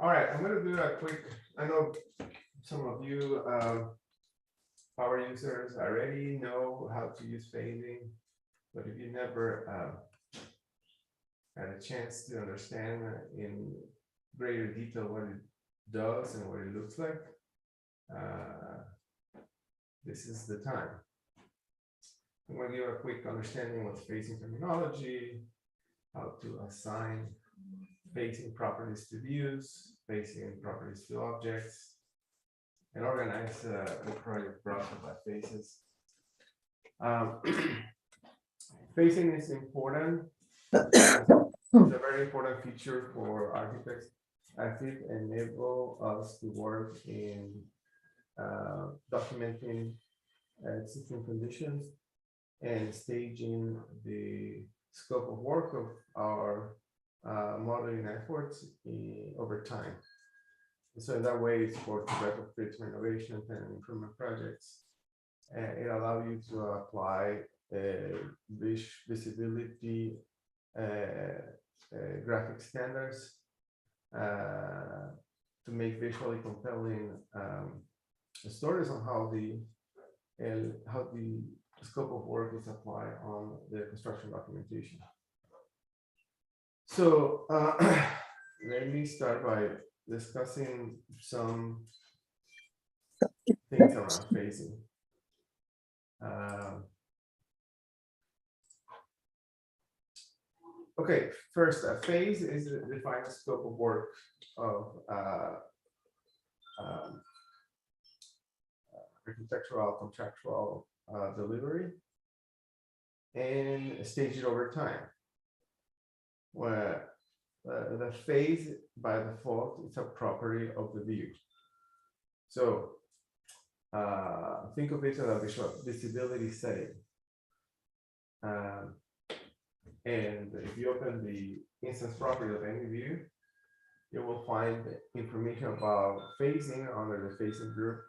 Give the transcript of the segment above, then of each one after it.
All right, I'm gonna do a quick, I know some of you power users already know how to use phasing, but if you never had a chance to understand in greater detail what it does and what it looks like, this is the time. I'm going to give a quick understanding of phasing terminology, how to assign phasing properties to views, phasing properties to objects, and organize the project browser by phases. Phasing is important. It's a very important feature for architects as it enables us to work in documenting existing conditions and staging the scope of work of our modeling efforts over time. So in that way, it's for retrofit, renovation, and improvement projects. It allows you to apply visibility graphic standards to make visually compelling stories on how the scope of work is applied on the construction documentation. So let me start by discussing some things around phasing. Okay, first, a phase is a defined scope of work of architectural, contractual delivery, and stage it over time. Where the phase by default is a property of the view. So think of it as a visual visibility setting. And if you open the instance property of any view, you will find information about phasing under the phasing group.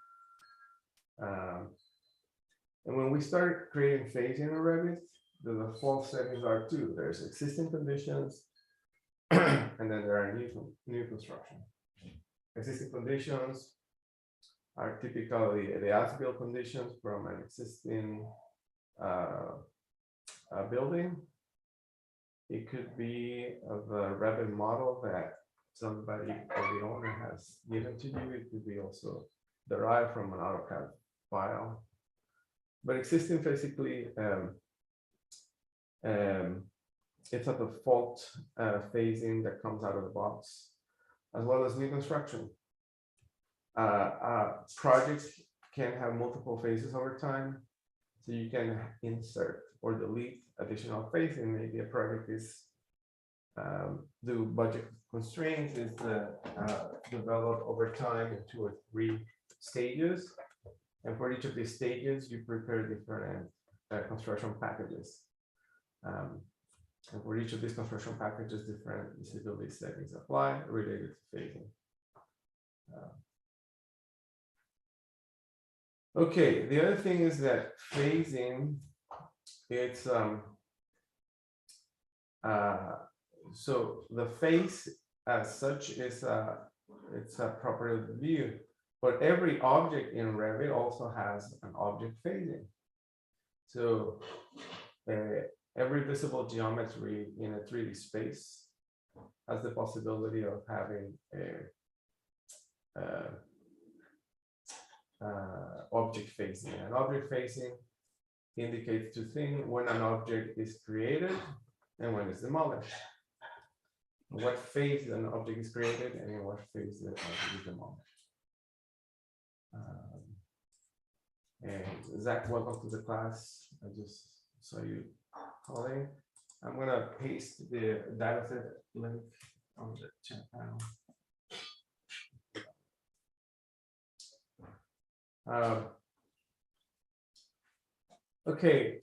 And when we start creating phasing in Revit, the default settings are two. There's existing conditions, and then there are new construction. Existing conditions are typically the as-built conditions from an existing building. It could be of a Revit model that somebody or the owner has given to you. It could be also derived from an AutoCAD file. But existing basically, it's a default phasing that comes out of the box, as well as new construction. Projects can have multiple phases over time, so you can insert or delete additional phasing. Maybe a project is due to budget constraints, is developed over time in 2 or 3 stages. And for each of these stages, you prepare different construction packages. And for each of these construction packages, different visibility settings apply related to phasing. Okay, the other thing is that phasing, it's so the phase as such is it's a property of the view, but every object in Revit also has an object phasing. So every visible geometry in a 3D space has the possibility of having a object phasing. And object phasing indicates 2 things: when an object is created and when it's demolished. What phase an object is created and in what phase the object is demolished. And Zach, welcome to the class. I just saw you calling. I'm gonna paste the dataset link on the chat panel. Okay.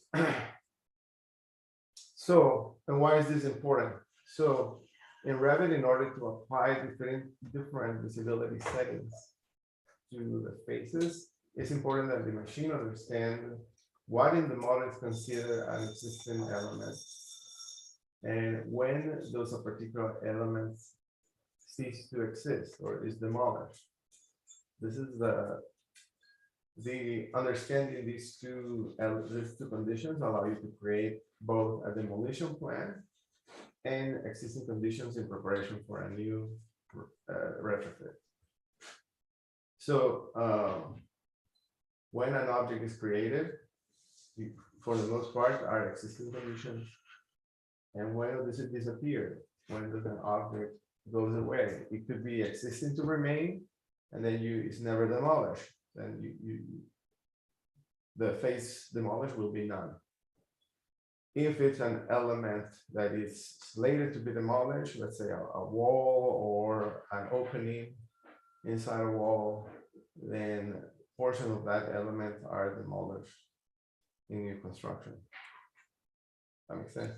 So, and why is this important? So, in Revit, in order to apply different visibility settings to the faces, it's important that the machine understand what in the model is considered an existing element, and when those particular elements cease to exist or is demolished. This is the understanding these two conditions allow you to create both a demolition plan and existing conditions in preparation for a new retrofit. So when an object is created, for the most part, are existing conditions. And when does it disappear? When does an object goes away? It could be existing to remain, and then it's never demolished. Then the face demolished will be none. If it's an element that is slated to be demolished, let's say a wall or an opening inside a wall, then portion of that element are demolished in new construction. That makes sense.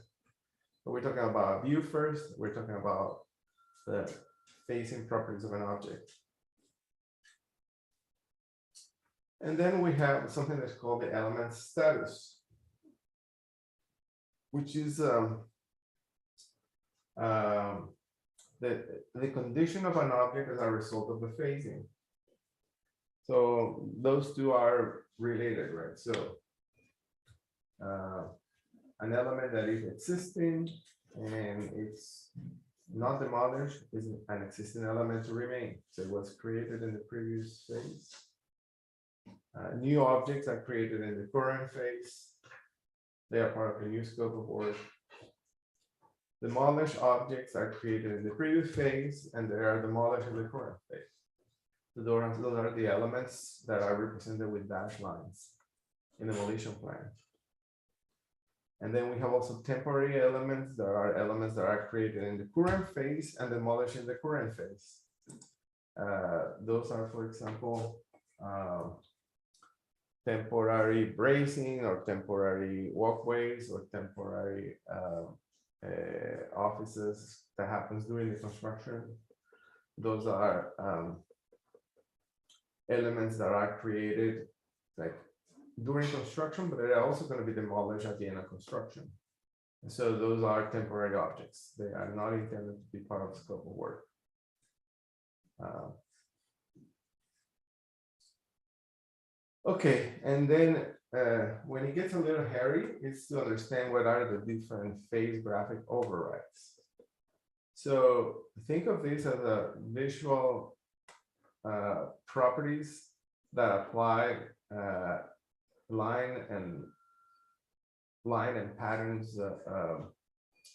But we're talking about view first. We're talking about the facing properties of an object. And then we have something that's called the element status, which is the condition of an object as a result of the phasing. So those two are related, right? So an element that is existing and it's not demolished is an existing element to remain. So it was created in the previous phase. New objects are created in the current phase. They are part of the new scope of work. Demolished objects are created in the previous phase and they are demolished in the current phase. So those are the elements that are represented with dashed lines in the demolition plan. And then we have also temporary elements. There are elements that are created in the current phase and demolished in the current phase. Those are, for example, temporary bracing or temporary walkways or temporary offices that happens during the construction. Those are elements that are created like during construction, but they're also going to be demolished at the end of construction. And so those are temporary objects. They are not intended to be part of the scope of work. Okay, and then when it gets a little hairy, it's to understand what are the different phase graphic overrides. So think of this as a visual properties that apply line and patterns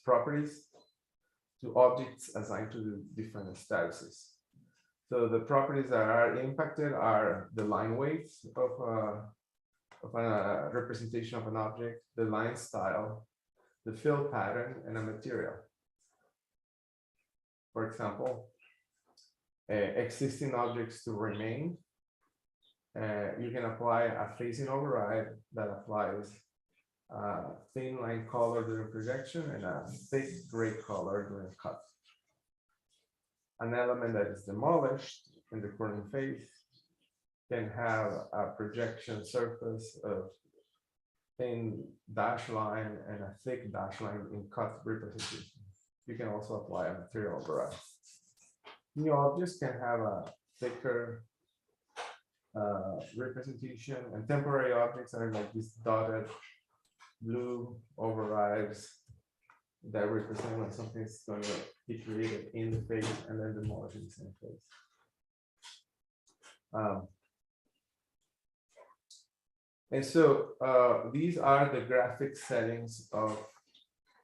properties to objects assigned to different statuses. So the properties that are impacted are the line weights of a representation of an object, the line style, the fill pattern, and a material. For example, existing objects to remain. You can apply a phasing override that applies thin line color during projection and a thick gray color during cut. An element that is demolished in the current phase can have a projection surface of thin dash line and a thick dash line in cut representation. You can also apply a material override. New objects can have a thicker representation, and temporary objects are like these dotted blue overrides that represent when something is going to be created in the phase and then demolished in the same phase. And so these are the graphic settings of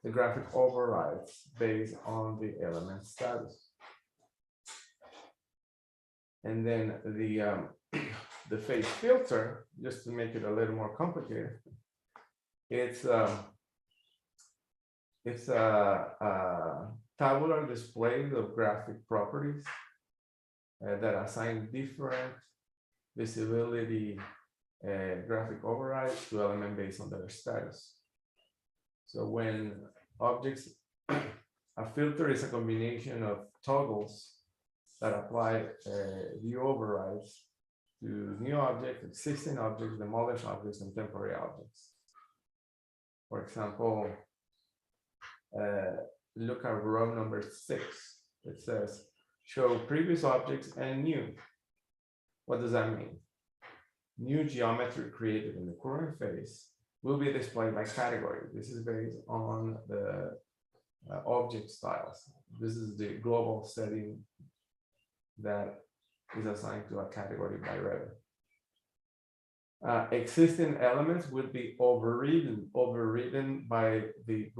the graphic overrides based on the element status. And then the phase filter, just to make it a little more complicated, it's a tabular display of graphic properties that assign different visibility graphic overrides to elements based on their status. So when objects, a filter is a combination of toggles that apply view overrides to new objects, existing objects, demolished objects, and temporary objects. For example, look at row number 6. It says show previous objects and new. What does that mean? New geometry created in the current phase will be displayed by category. This is based on the object styles. This is the global setting that is assigned to a category by Revit. Existing elements will be overridden by the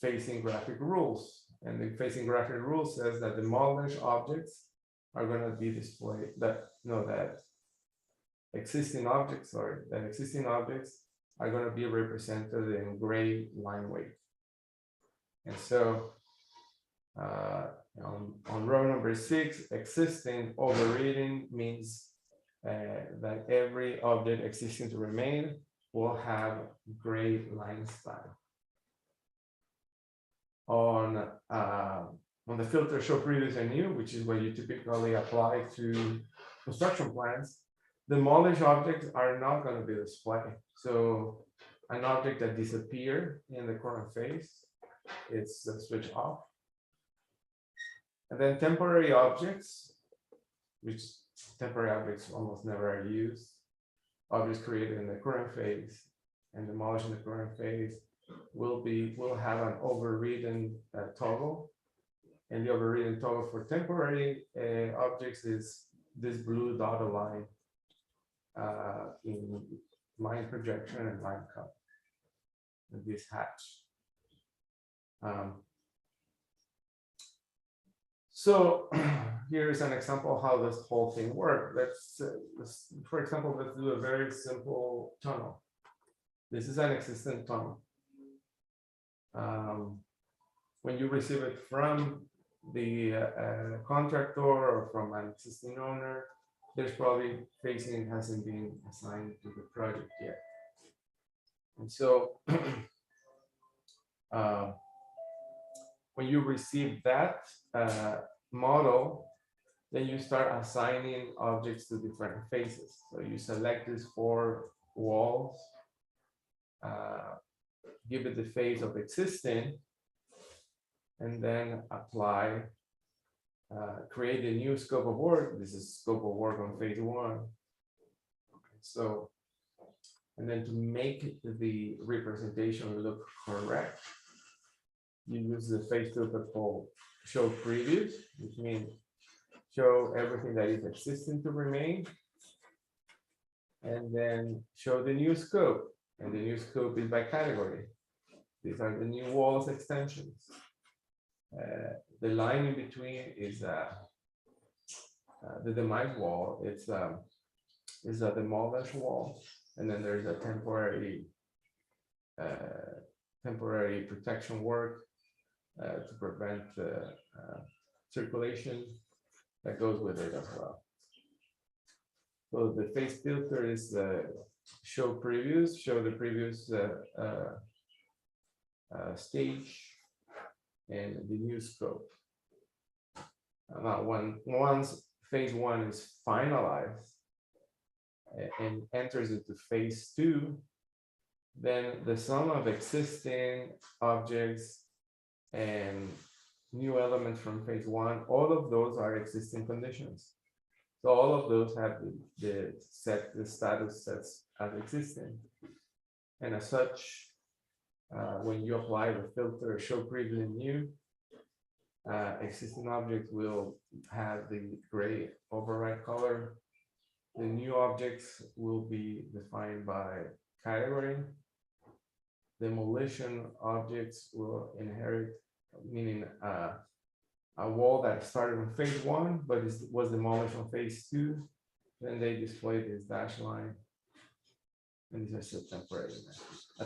facing graphic rules. And the facing graphic rule says that the modeled objects are going to be displayed, that existing objects are going to be represented in gray line weight. And so on row number 6, existing overridden means that every object existing to remain will have gray line style. On the filter show previous and new, which is what you typically apply to construction plans, the modeled objects are not going to be displayed. So an object that disappeared in the current phase, it's switched off. And then temporary objects, which temporary objects almost never are used. Objects created in the current phase and demolished in the current phase will have an overridden toggle. And the overridden toggle for temporary objects is this blue dotted line in line projection and line cut, and this hatch. So here's an example of how this whole thing works. For example, let's do a very simple tunnel. This is an existing tunnel. When you receive it from the contractor or from an existing owner, there's probably facing hasn't been assigned to the project yet. And so when you receive that model, then you start assigning objects to different phases. So you select these 4 walls, give it the phase of existing, and then apply, create a new scope of work. This is scope of work on phase 1. So, and then to make the representation look correct, you use the phase filter called show previous, which means show everything that is existing to remain, and then show the new scope. And the new scope is by category. These are the new walls extensions. The line in between is the demise wall. It's a demolished wall, and then there's a temporary protection work to prevent circulation that goes with it as well. So the phase filter is show previous, show the previous stage and the new scope. Now, once phase 1 is finalized and enters into phase 2, then the sum of existing objects and new elements from phase 1, all of those are existing conditions. So all of those have the status sets as existing. And as such, when you apply the filter show previous and new, existing objects will have the gray override color. The new objects will be defined by category. Demolition objects will inherit, meaning a wall that started on phase 1 but was demolished on phase 2. Then they display this dash line, and these are still temporary. A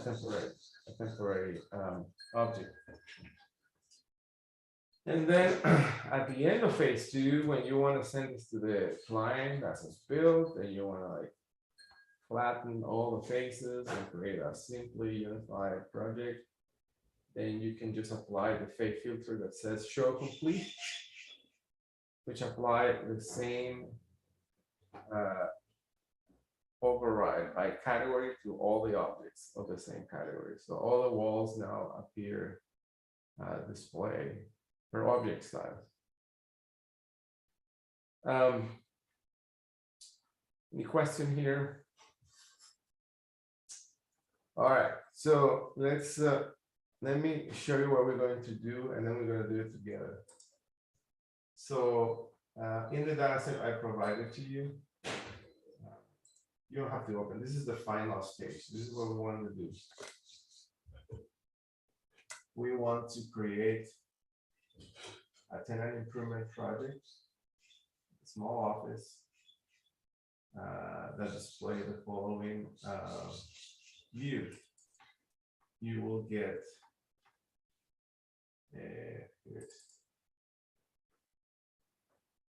temporary object. And then at the end of phase 2, when you want to send this to the client as it's built, and you want to like flatten all the faces and create a simply unified project, then you can just apply the phase filter that says show complete, which apply the same override by category to all the objects of the same category. So all the walls now appear display per object styles. Any question here? All right, so let me show you what we're going to do, and then we're going to do it together. So in the data set I provided to you, you don't have to open. This is the final stage. This is what we want to do. We want to create a tenant improvement project, a small office that display the following view. You will get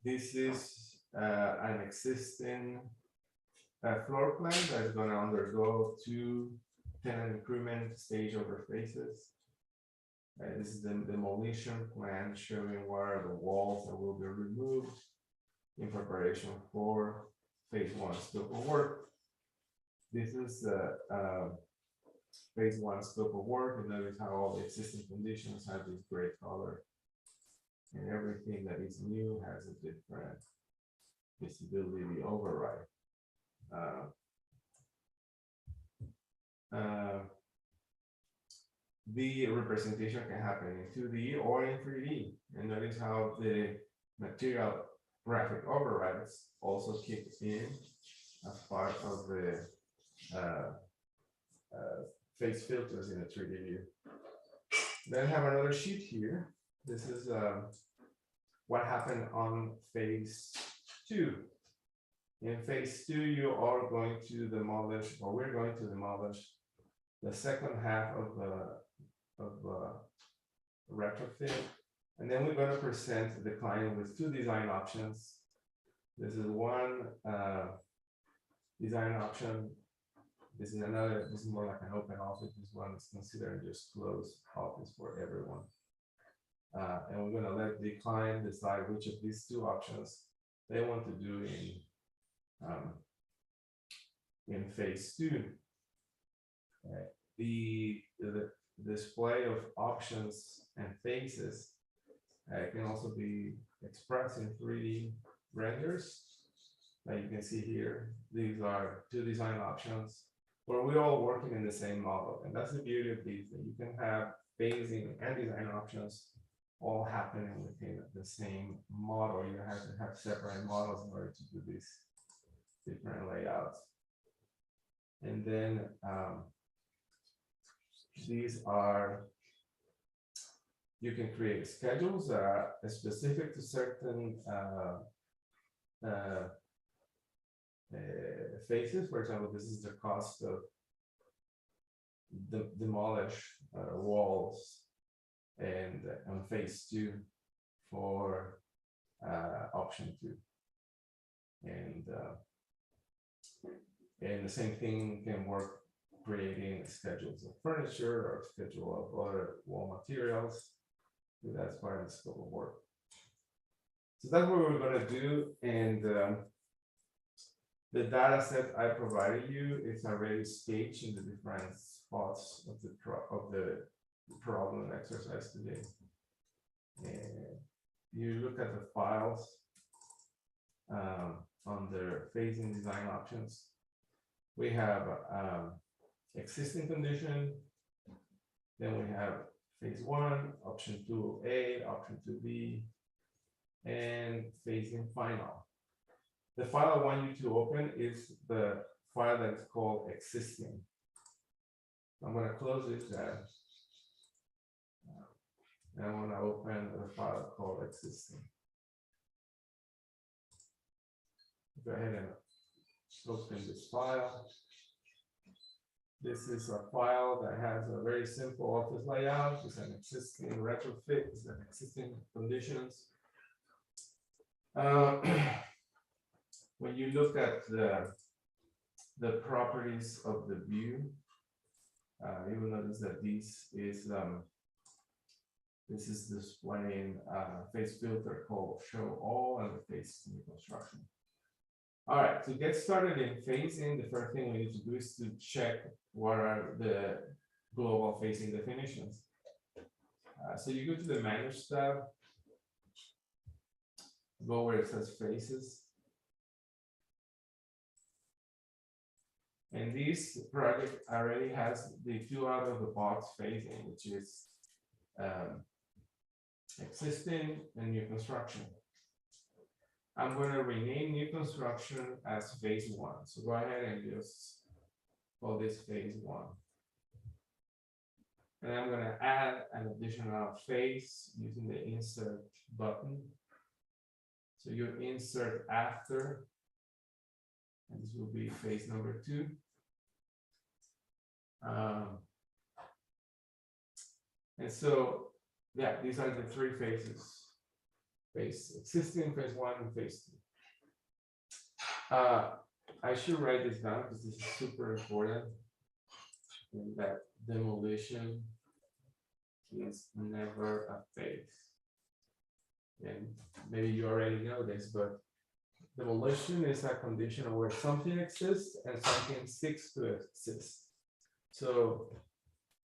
this is an existing floor plan that is going to undergo 2 tenant improvement stage over phases. This is the demolition plan showing where the walls that will be removed in preparation for phase 1 scope of work. This is the phase 1 scope of work, and notice how all the existing conditions have this gray color, and everything that is new has a different visibility override. The representation can happen in 2D or in 3D, and notice how the material graphic overrides also kick in as part of the face filters in the 3D view. Then I have another sheet here. This is what happened on phase 2. In phase 2, you are going to demolish, or we're going to demolish the second half of the retrofit, and then we're going to present the client with 2 design options. This is one design option. This is another. This is more like an open office. This one is considered just closed office for everyone. And we're going to let the client decide which of these 2 options they want to do in phase 2. The display of options and phases can also be expressed in 3D renders. Like you can see here, these are 2 design options where we're all working in the same model. And that's the beauty of these, that you can have phasing and design options all happening within the same model. You have to have separate models in order to do these different layouts. And then these are, you can create schedules that are specific to certain phases. For example, this is the cost of the demolish walls and on phase 2 for option 2. And the same thing can work creating schedules of furniture or schedule of other wall materials. So that's part of the scope of work. So that's what we're going to do. And the data set I provided you is already staged in the different spots of the problem exercise today. And you look at the files on their phasing design options. We have existing condition, then we have phase 1, option 2A, option 2B, and phasing final. The file I want you to open is the file that is called existing. I'm going to close this down. And I want to open the file called existing. Go ahead and open this file. This is a file that has a very simple office layout. It's an existing retrofit. It's an existing conditions. When you look at the properties of the view, you will notice that this is displaying a face filter called show all and the face new construction. All right, to get started in phasing, the first thing we need to do is to check what are the global phasing definitions. So you go to the Manage tab. go where it says faces. And this project already has the 2 out of the box phasing, which is existing and new construction. I'm going to rename new construction as phase 1. So go ahead and just call this phase 1. And I'm going to add an additional phase using the insert button. So you insert after, and this will be phase number 2. And so, yeah, these are the 3 phases. Phase existing, phase 1, and phase 2. I should write this down because this is super important. And that demolition is never a phase. And maybe you already know this, but demolition is a condition where something exists and something seeks to exist. So,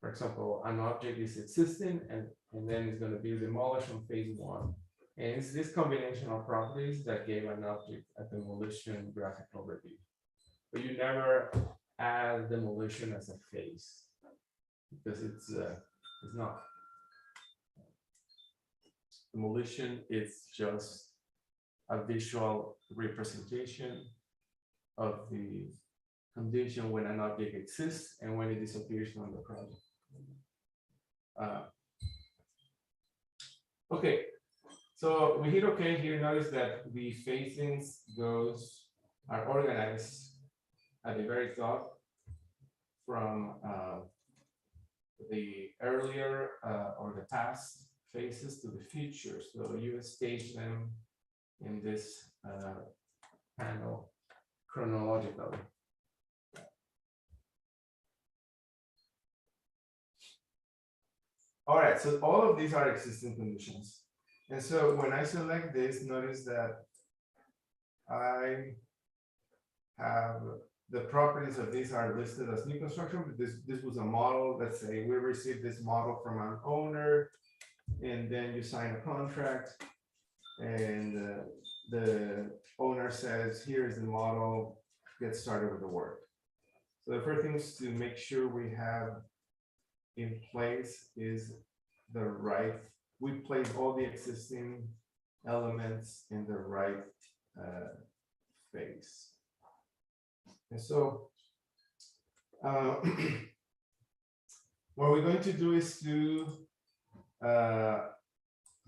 for example, an object is existing and then it's going to be demolished on phase 1. And it's this combination of properties that gave an object a demolition graphical review. But you never add demolition as a phase because it's not. Demolition is just a visual representation of the condition when an object exists and when it disappears from the project. Okay, so we hit OK here. Notice that the phasings are organized at the very top from the earlier or the past phases to the future. So you stage them in this panel chronologically. All right, so all of these are existing conditions. And so when I select this, notice that I have the properties of these are listed as new construction, but this was a model. Let's say we received this model from an owner, and then you sign a contract, and the owner says, here's the model, get started with the work. So the first thing is to make sure we have in place is the right, we place all the existing elements in the right phase. And so what we're going to do is to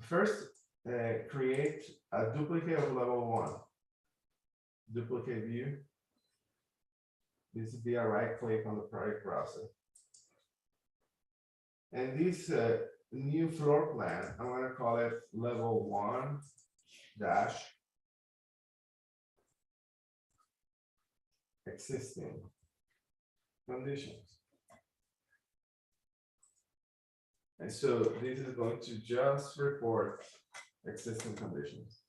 first create a duplicate of level 1. Duplicate view. This would be a right click on the project browser. And this new floor plan, I'm going to call it level 1 dash existing conditions. And so this is going to just report existing conditions.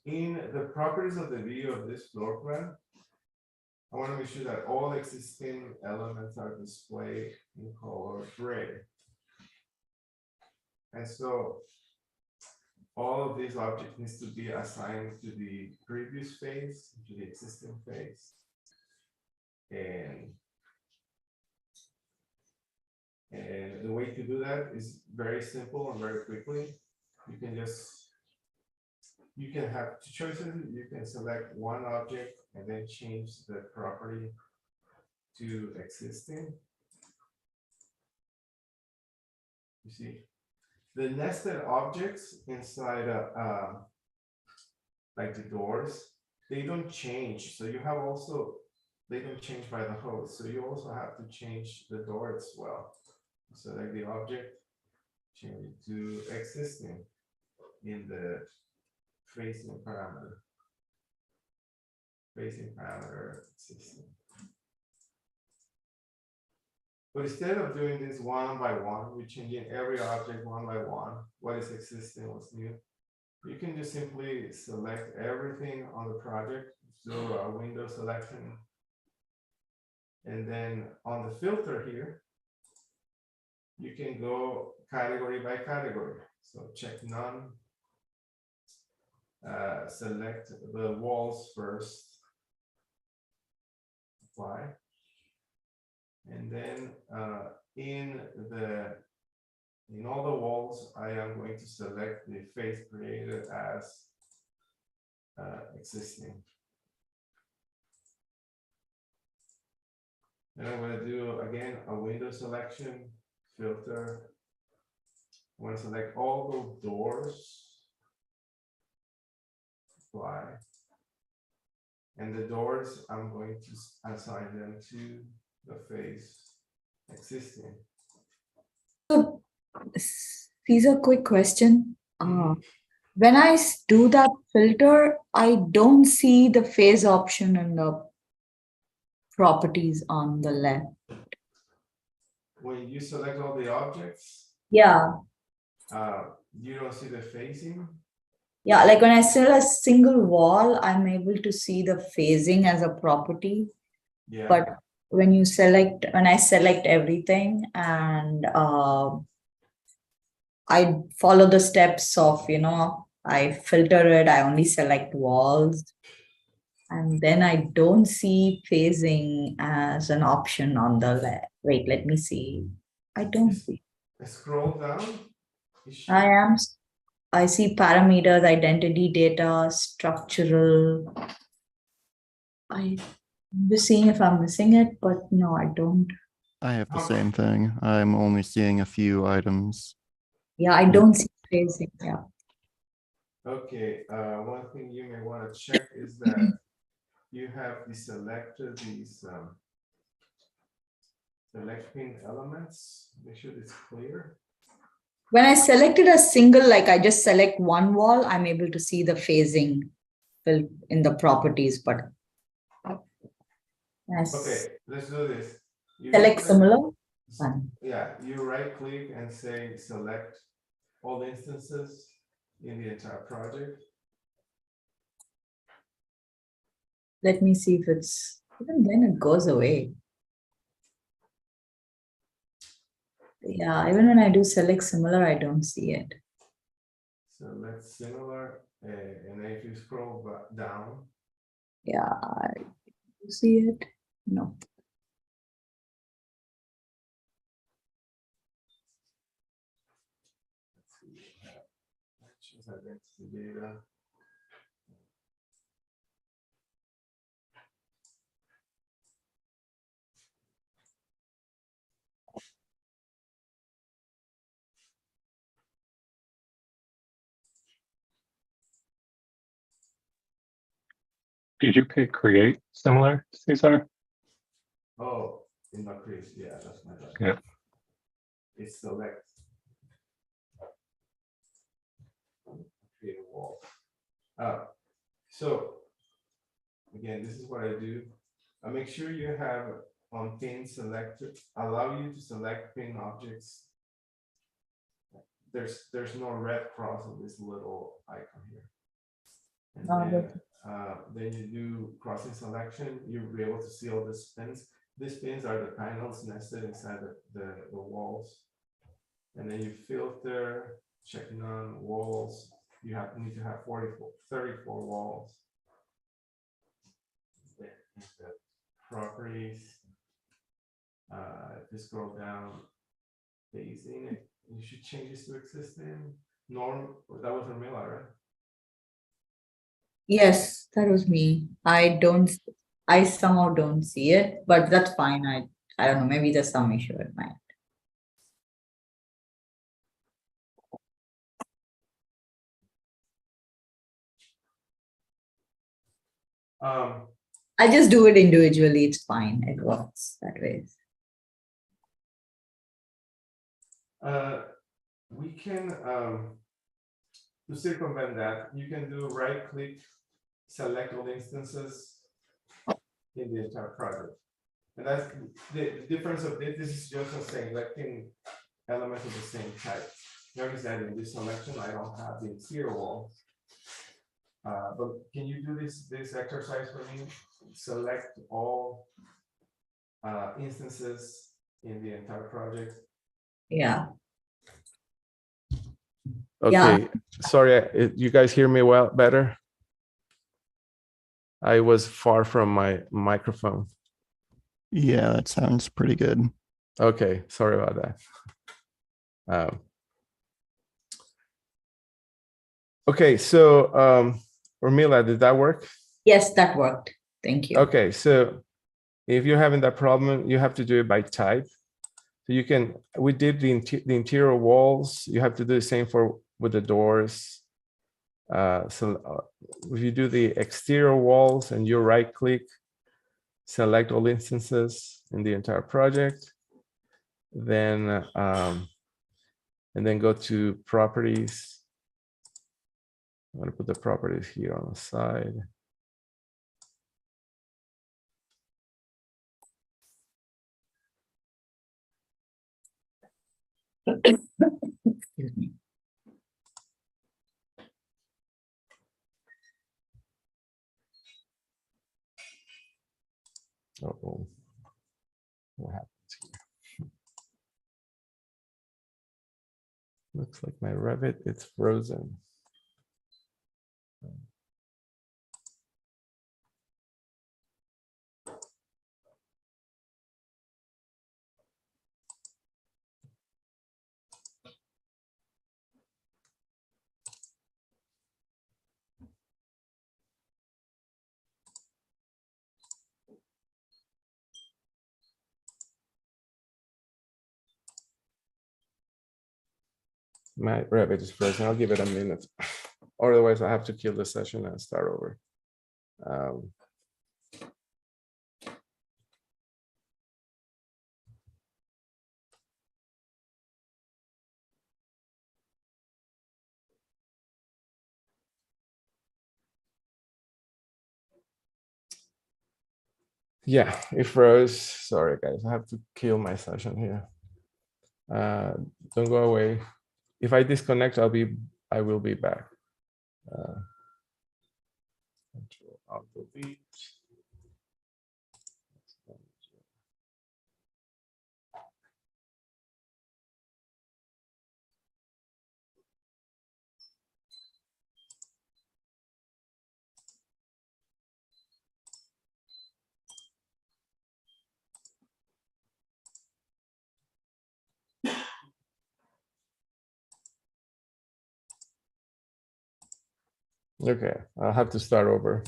In the properties of the view of this floor plan, I want to make sure that all existing elements are displayed in color gray. And so all of these objects needs to be assigned to the previous phase, to the existing phase. And the way to do that is very simple and very quickly. You can have 2 choices. You can select one object and then change the property to existing. You see, the nested objects inside like the doors, they don't change. So you have also, they don't change by the host. So you also have to change the door as well. Select the object, change it to existing in the facing parameter. Facing parameter existing. But instead of doing this one by one, we're changing every object one by one. What is existing, what's new. You can just simply select everything on the project, do a window selection. And then on the filter here, you can go category by category. So check none. Select the walls first. Apply. And then in all the walls, I am going to select the face created as existing. And I'm going to do again a window selection, filter. I want to select all the doors. Apply. And the doors, I'm going to assign them to the face existing. So, these are quick question. When I do that filter, I don't see the phase option in the properties on the left. When you select all the objects, Yeah. you don't see the phasing. Yeah, like when I select a single wall, I'm able to see the phasing as a property. Yeah. But when I select everything and I follow the steps of, I filter it, I only select walls. And then I don't see phasing as an option on the left. Wait, let me see. I don't see. Scroll down. I see parameters, identity data, structural. I'm just seeing if I'm missing it, but no, I don't. I have the same thing. I'm only seeing a few items. Yeah, I don't see phasing. Yeah. Okay. One thing you may want to check is that you have deselected these select pin elements. Make sure it's clear. When I selected a single, like I just select one wall, I'm able to see the phasing in the properties, but okay, let's do this. Select similar. Yeah, you right click and say select all instances in the entire project. Let me see if it's, even then it goes away. Yeah, even when I do select similar, I don't see it. Select similar, and then if you scroll down. Yeah, you see it? No. Identity data. Did you pick create similar, Cesar? Oh, in my crease, yeah, that's my bad. Yeah. It's select. Create a wall. So again, this is what I do. I make sure you have on pin selected, allow you to select pin objects. There's no red cross on this little icon here. And then you do crossing selection, you'll be able to see all the pins. These pins are the panels nested inside the walls. And then you filter, checking on walls. You need to have 34 walls. The properties. If you scroll down, phasing it, you should change this to existing. Norm, that was Ramila, right? Yes, that was me. I somehow don't see it, but that's fine. I don't know, maybe there's some issue at my end. I just do it individually. It's fine. It works that way. We can, to circumvent that, you can do right click, select all instances in the entire project. And that's the difference of this. This is just selecting elements of the same type. Notice that in this selection, I don't have the interior wall. But can you do this exercise for me? Select all instances in the entire project. Yeah. Okay, sorry, you guys hear me well better? I was far from my microphone. Yeah, that sounds pretty good. Okay, sorry about that. Okay, so Urmila, did that work? Yes, that worked. Thank you. Okay, so if you're having that problem, you have to do it by type. So you can, we did the interior walls. You have to do the same with the doors. If you do the exterior walls and you right click, select all instances in the entire project, then and then go to properties. I'm going to put the properties here on the side. Excuse me. Uh-oh. What happens here? Looks like my Revit, it's frozen. My Revit is frozen. I'll give it a minute. Otherwise, I have to kill the session and start over. Yeah, it froze. Sorry, guys. I have to kill my session here. Don't go away. If I disconnect, I will be back. Control Alt Delete. Okay, I'll have to start over.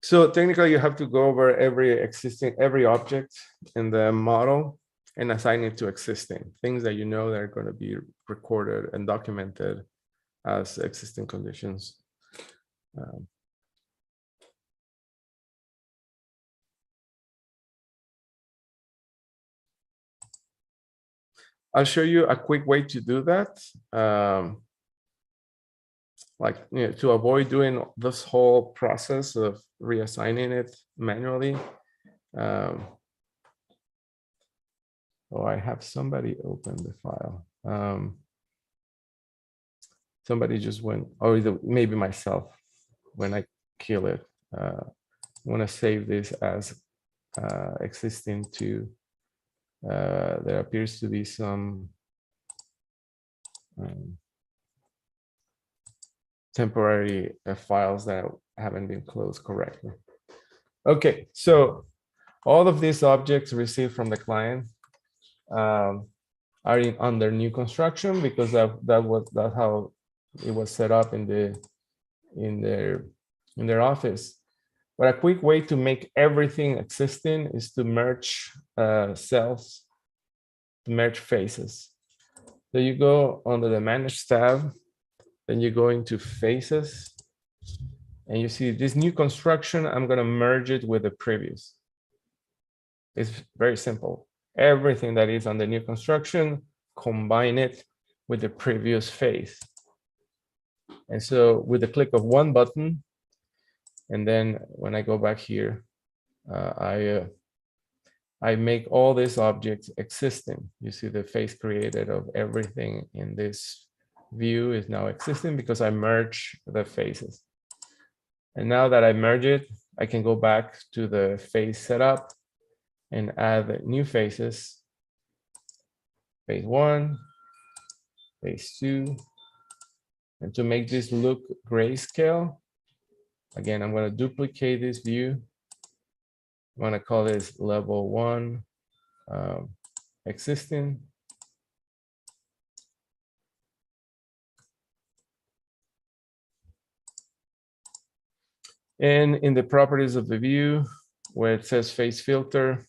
So technically, you have to go over every object in the model and assign it to existing things that you know that are going to be recorded and documented as existing conditions. I'll show you a quick way to do that. Like, you know, to avoid doing this whole process of reassigning it manually. Oh, I have somebody open the file. Somebody just went, or maybe myself, when I kill it. I want to save this as existing to, there appears to be some temporary files that haven't been closed correctly. Okay, so all of these objects received from the client are under new construction because that's how it was set up in their office. But a quick way to make everything existing is to merge cells, to merge faces. So you go under the Manage tab, then you go into Faces, and you see this new construction. I'm going to merge it with the previous. It's very simple. Everything that is on the new construction, combine it with the previous phase. And so with the click of one button, and then when I go back here, I I make all these objects existing. You see the face created of everything in this view is now existing because I merge the faces. And now that I merge it, I can go back to the face setup and add new faces. Phase 1, phase 2. And to make this look grayscale, again, I'm going to duplicate this view. I'm going to call this level 1 existing. And in the properties of the view, where it says face filter,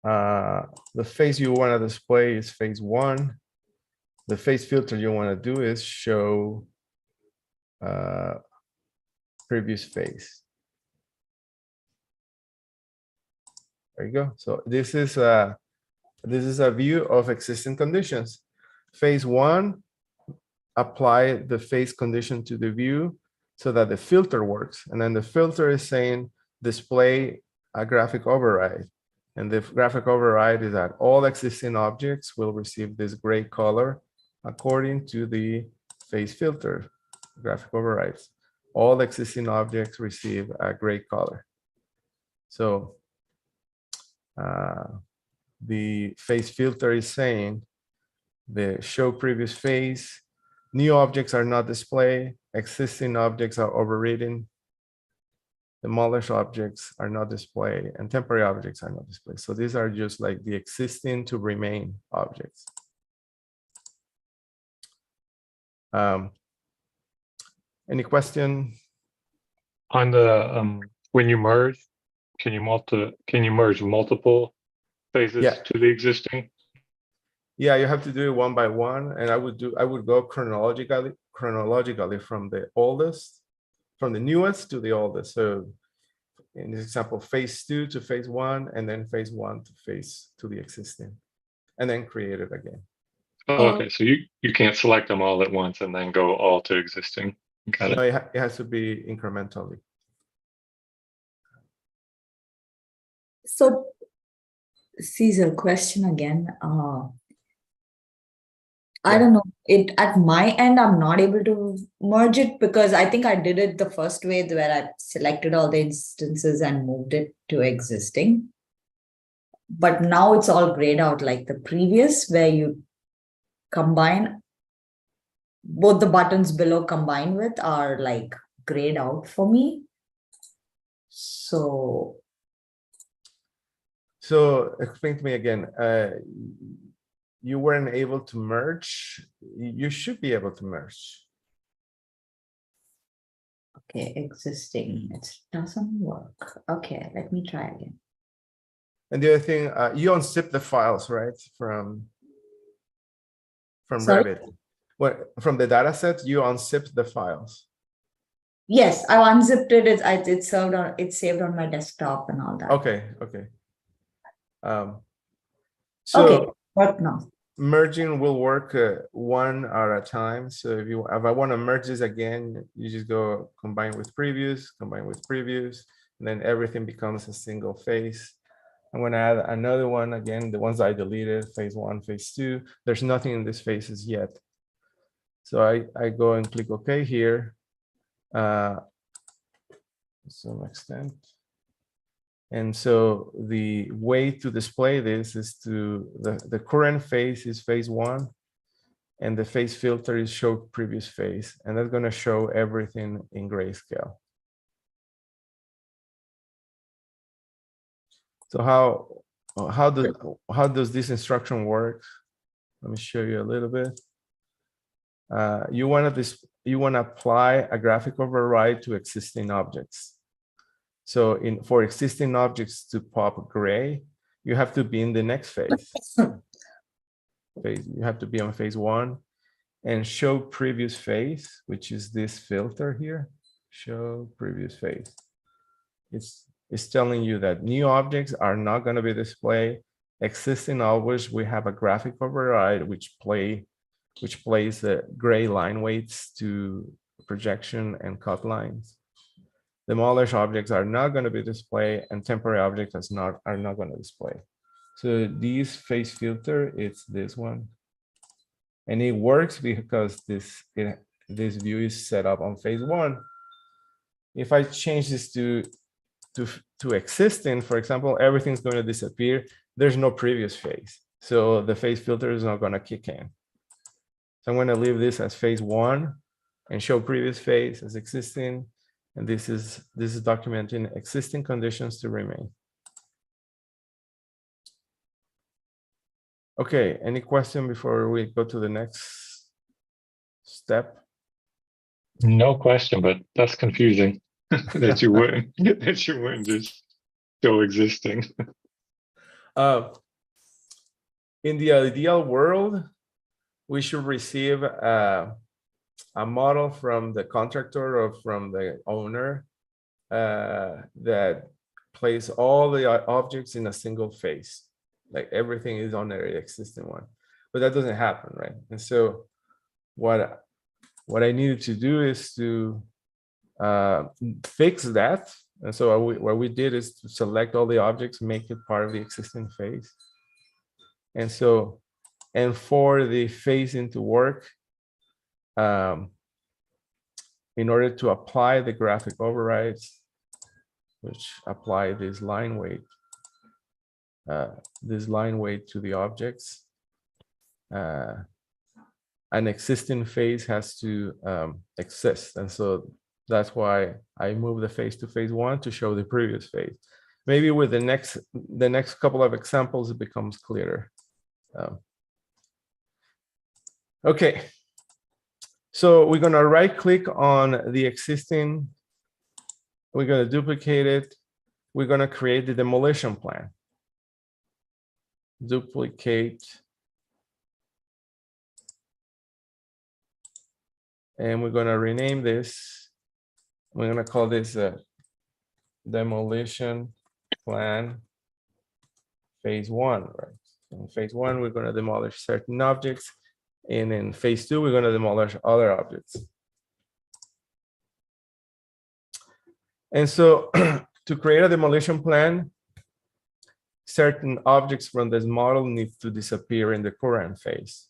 the face you want to display is phase 1. The face filter you want to do is show previous phase. There you go. So this is a view of existing conditions. Phase 1, apply the phase condition to the view so that the filter works. And then the filter is saying display a graphic override. And the graphic override is that all existing objects will receive this gray color according to the phase filter graphic overrides. All existing objects receive a gray color. So the phase filter is saying the show previous phase, new objects are not displayed, existing objects are overridden, demolished objects are not displayed, and temporary objects are not displayed. So these are just like the existing to remain objects. Any question? On the when you merge, can you merge multiple phases to the existing? Yeah, you have to do it one by one, and I would go chronologically from the oldest, from the newest to the oldest. So in this example, phase 2 to phase 1, and then phase 1 to the existing, and then create it again. Oh, okay, so you can't select them all at once and then go all to existing. Got it. No, it has to be incrementally. So, Caesar, question again. I don't know. It at my end, I'm not able to merge it because I think I did it the first way where I selected all the instances and moved it to existing. But now it's all grayed out like the previous where you combine both the buttons below combined with are like grayed out for me. So explain to me again. You weren't able to merge. You should be able to merge. Okay, existing. It doesn't work. Okay, let me try again. And the other thing, you unzip the files, right? From Sorry? Revit. From the data set, you unzip the files. Yes, I unzipped it. It's saved on my desktop and all that. Okay. Okay, what now? Merging will work one at a time. So if I want to merge this again, you just go combine with previous, and then everything becomes a single phase. I'm going to add another one again, the ones I deleted, phase 1, phase 2. There's nothing in these phases yet. So I go and click OK here. To some extent. And so the way to display this is to the current phase is phase 1, and the phase filter is show previous phase, and that's going to show everything in grayscale. So how does this instruction work? Let me show you a little bit. You want to apply a graphic override to existing objects. So for existing objects to pop gray, you have to be in the next phase. You have to be on phase 1 and show previous phase, which is this filter here. Show previous phase. It's telling you that new objects are not going to be displayed. Existing objects, we have a graphic override which plays the gray line weights to projection and cut lines. demolished objects are not going to be displayed, and temporary objects are not going to display. So this phase filter, it's this one. And it works because this view is set up on phase one. If I change this to existing, for example, everything's going to disappear. There's no previous phase. So the phase filter is not going to kick in. So I'm going to leave this as phase one and show previous phase as existing. And this is documenting existing conditions to remain. Okay, any question before we go to the next step? No question, but that's confusing that you wouldn't just show existing. In the ideal world, we should receive a model from the contractor or from the owner that place all the objects in a single phase. Like everything is on the existing one, but that doesn't happen, right? And so what I needed to do is to fix that. And so what we did is to select all the objects, make it part of the existing phase. And so, and for the phasing to work, in order to apply the graphic overrides, which apply this line weight to the objects, an existing phase has to exist. And so that's why I move the phase to phase one to show the previous phase. Maybe with the next couple of examples, it becomes clearer. Okay, so we're gonna right click on the existing, we're gonna duplicate it, we're gonna create the demolition plan. Duplicate. And we're gonna rename this. We're gonna call this a demolition plan phase one, right? In phase one, we're gonna demolish certain objects. And in phase two, we're gonna demolish other objects. And so to create a demolition plan, certain objects from this model need to disappear in the current phase.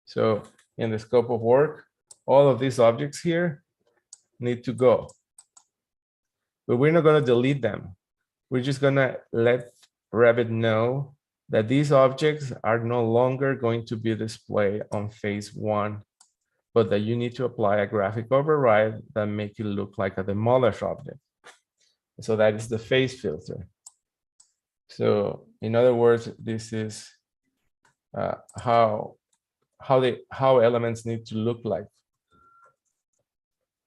So in the scope of work, all of these objects here need to go. But we're not going to delete them. We're just going to let Revit know that these objects are no longer going to be displayed on phase one, but that you need to apply a graphic override that make it look like a demolished object. So that is the phase filter. So in other words, this is how elements need to look like.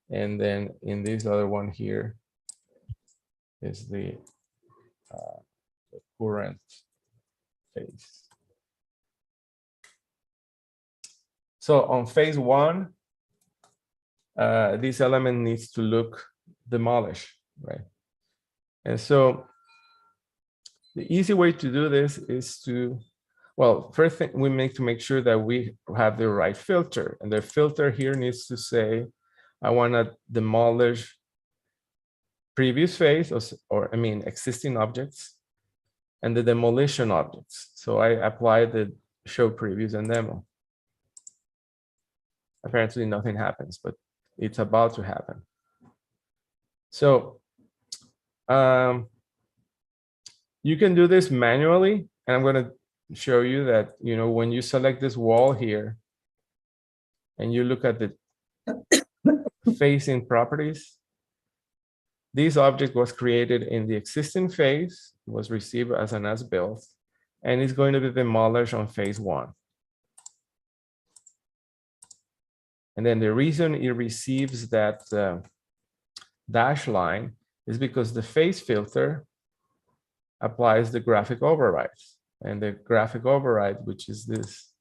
And then in this other one here is the current phase. So on phase one, this element needs to look demolished, right? And so the easy way to do this is to, well, first thing we make to make sure that we have the right filter. And the filter here needs to say, I want to demolish previous phase, or I mean, existing objects and the demolition objects. So I apply the show previews and demo. Apparently nothing happens, but it's about to happen. So you can do this manually, and I'm going to show you that, you know, when you select this wall here and you look at the facing properties, this object was created in the existing phase, was received as an as-built, and is going to be demolished on phase one. And then the reason it receives that dash line is because the phase filter applies the graphic overrides. And the graphic override, which is this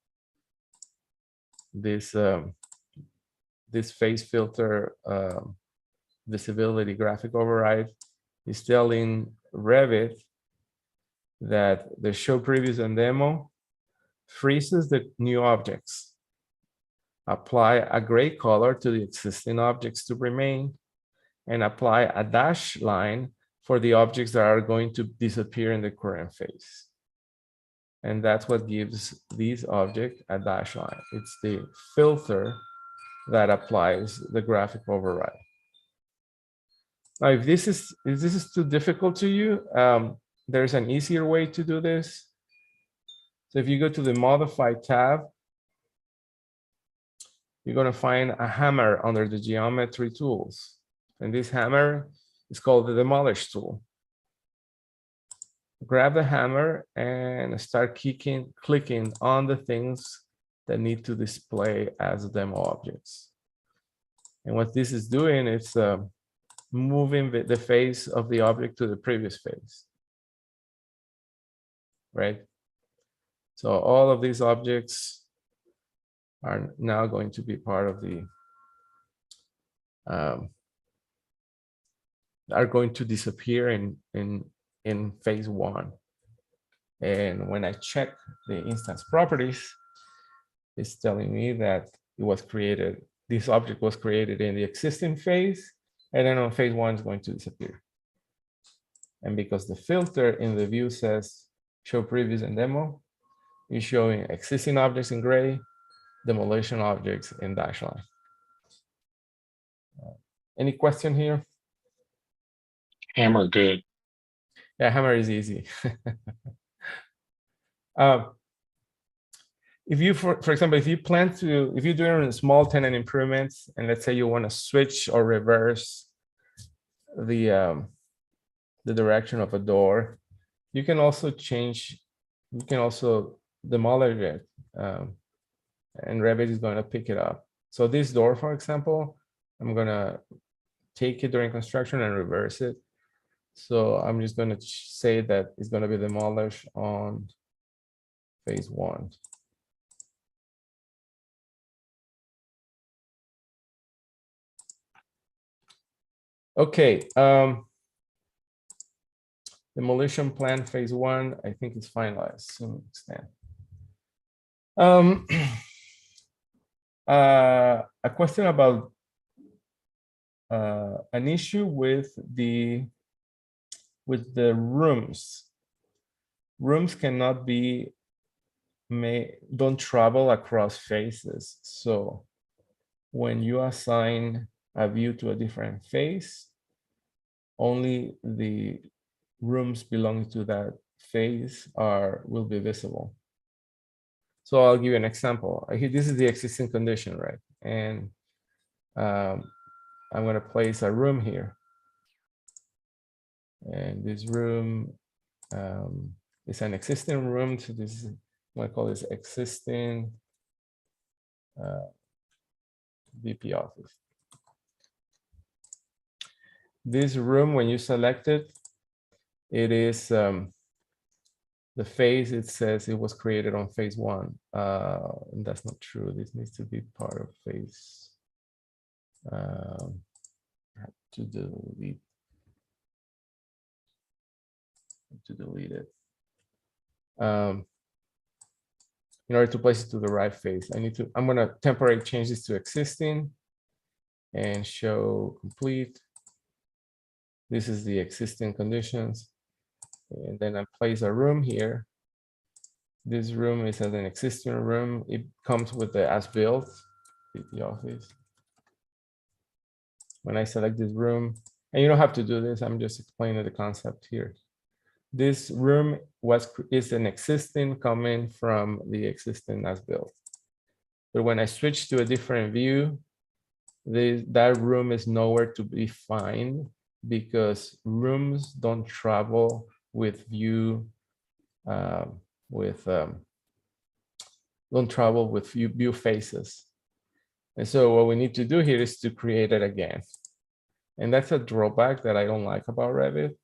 phase filter visibility graphic override, is telling Revit that the show previews and demo freezes the new objects, apply a gray color to the existing objects to remain, and apply a dash line for the objects that are going to disappear in the current phase. And that's what gives these objects a dash line. It's the filter that applies the graphic override. Now, if this is too difficult to you, there's an easier way to do this. So if you go to the Modify tab, you're going to find a hammer under the geometry tools. And this hammer is called the Demolish tool. Grab the hammer and start clicking on the things that need to display as demo objects. And what this is doing, it's moving the face of the object to the previous face, right? So all of these objects are now going to be part of the, are going to disappear in phase one. And when I check the instance properties, it's telling me that it was created, this object was created in the existing phase, and then on phase one is going to disappear. And because the filter in the view says show previous and demo, is showing existing objects in gray, demolition objects in dash line. Any question here? Hammer, good. Yeah, hammer is easy. If you, for example, if you plan to, if you're doing small tenant improvements, and let's say you want to switch or reverse the direction of a door, you can also change, you can also demolish it, and Revit is going to pick it up. So this door, for example, I'm going to take it during construction and reverse it. So I'm just going to say that it's going to be demolished on phase one. Okay, demolition plan phase one, I think it's finalized to some extent. A question about an issue with the rooms. Rooms cannot be don't travel across phases. So when you assign a view to a different phase, only the rooms belonging to that phase will be visible. So I'll give you an example. This is the existing condition, right? And I'm going to place a room here. And this room is an existing room. So this is what I call this existing VP office. This room, when you select it, it is the phase, it says it was created on phase one. And that's not true. This needs to be part of phase. I have to delete it. In order to place it to the right phase, I'm going to temporarily change this to existing and show complete. This is the existing conditions. And then I place a room here. This room is an existing room. It comes with the as-built, the office. When I select this room, and you don't have to do this, I'm just explaining the concept here. This room is an existing coming from the existing as-built. But when I switch to a different view, that room is nowhere to be found because rooms don't travel with view, don't travel with view faces. And so what we need to do here is to create it again. And that's a drawback that I don't like about Revit.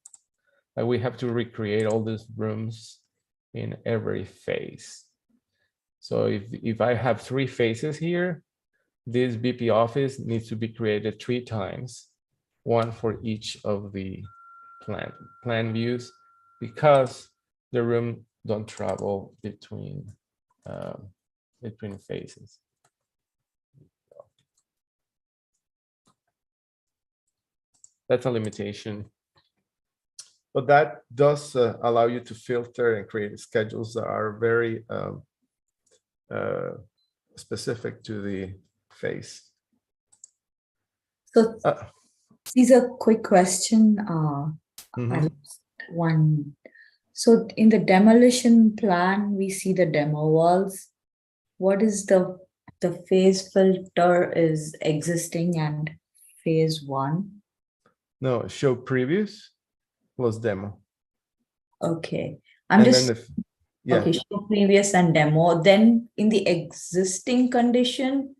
That we have to recreate all these rooms in every phase. So if I have 3 phases here, this BP office needs to be created 3 times, 1 for each of the plan views, because the room don't travel between phases. That's a limitation. But that does allow you to filter and create schedules that are very specific to the phase. So these are quick question. Mhm. I lost one. So in the demolition plan, we see the demo walls. What is the phase filter is existing and phase one? No, show previous plus demo. Okay. I'm And just then yeah. okay, show previous and demo. Then in the existing condition,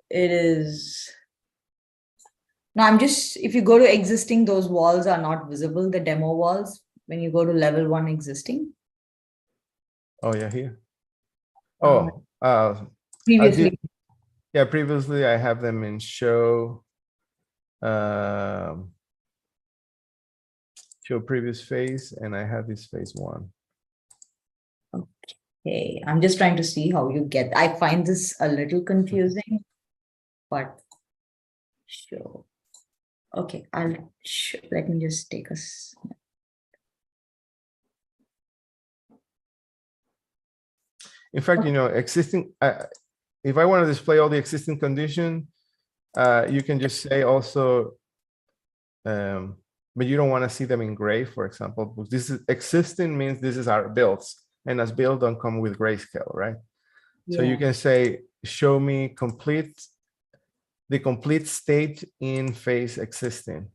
it is. Now I'm just, if you go to existing, those walls are not visible, the demo walls, when you go to level 1 existing. Oh yeah, here. Uh, I Previously, did. Yeah, previously I have them in show. Show previous phase, and I have this phase 1. okay, I'm just trying to see how you get. I find this a little confusing, but sure. Okay, let me just take us. In fact, you know, existing. If I want to display all the existing condition, you can just say also. But you don't want to see them in gray, for example. Because this is existing means this is our builds, and as build don't come with grayscale, right? So you Yeah. can say, show me the complete state in phase existing.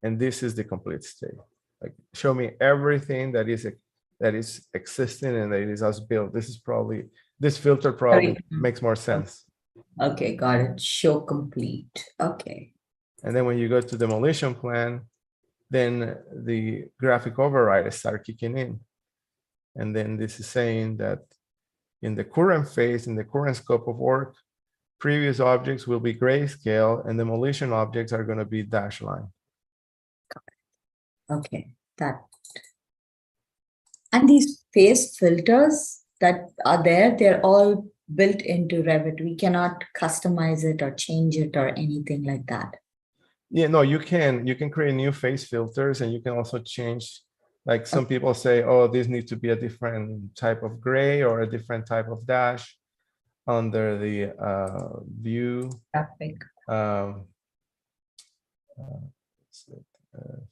And this is the complete state. Like, show me everything that is existing and that is as built. This filter probably makes more sense. Okay, got it. Show complete. Okay. And then when you go to demolition plan, then the graphic override start kicking in. And then this is saying that in the current phase, in the current scope of work, previous objects will be grayscale and demolition objects are going to be dash line. Okay, that. And these phase filters that are there, they're all built into Revit. We cannot customize it or change it or anything like that. Yeah, no, you can create new phase filters, and you can also change, like some people say, oh, this needs to be a different type of gray or a different type of dash under the view. Graphic.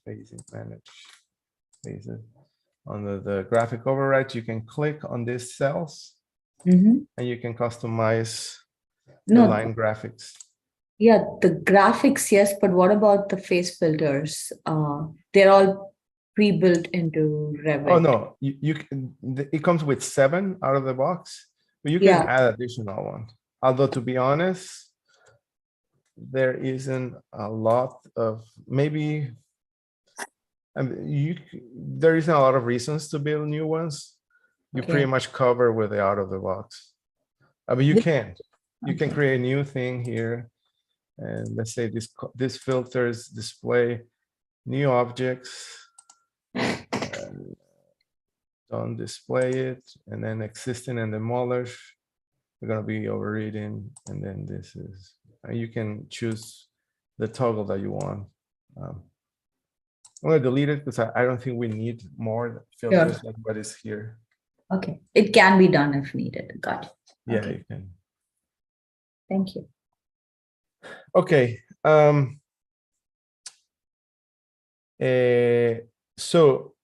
Phasing manage phases. Under the graphic override, you can click on these cells and you can customize the line graphics. Yeah, the graphics, yes, but what about the phase filters? They're all pre-built into Revit. Oh no, it comes with 7 out of the box, but you can add additional ones. Although to be honest, there isn't a lot of maybe. There isn't a lot of reasons to build new ones. You pretty much cover with the out of the box. But you can create a new thing here, and let's say this filters display new objects. Don't display it, and then existing and demolish. We're gonna be overreading, and then this is. And you can choose the toggle that you want. I'm gonna delete it because I don't think we need more filters than what is here. Okay, it can be done if needed. Got it. Yeah, okay. you can. Thank you. Okay. So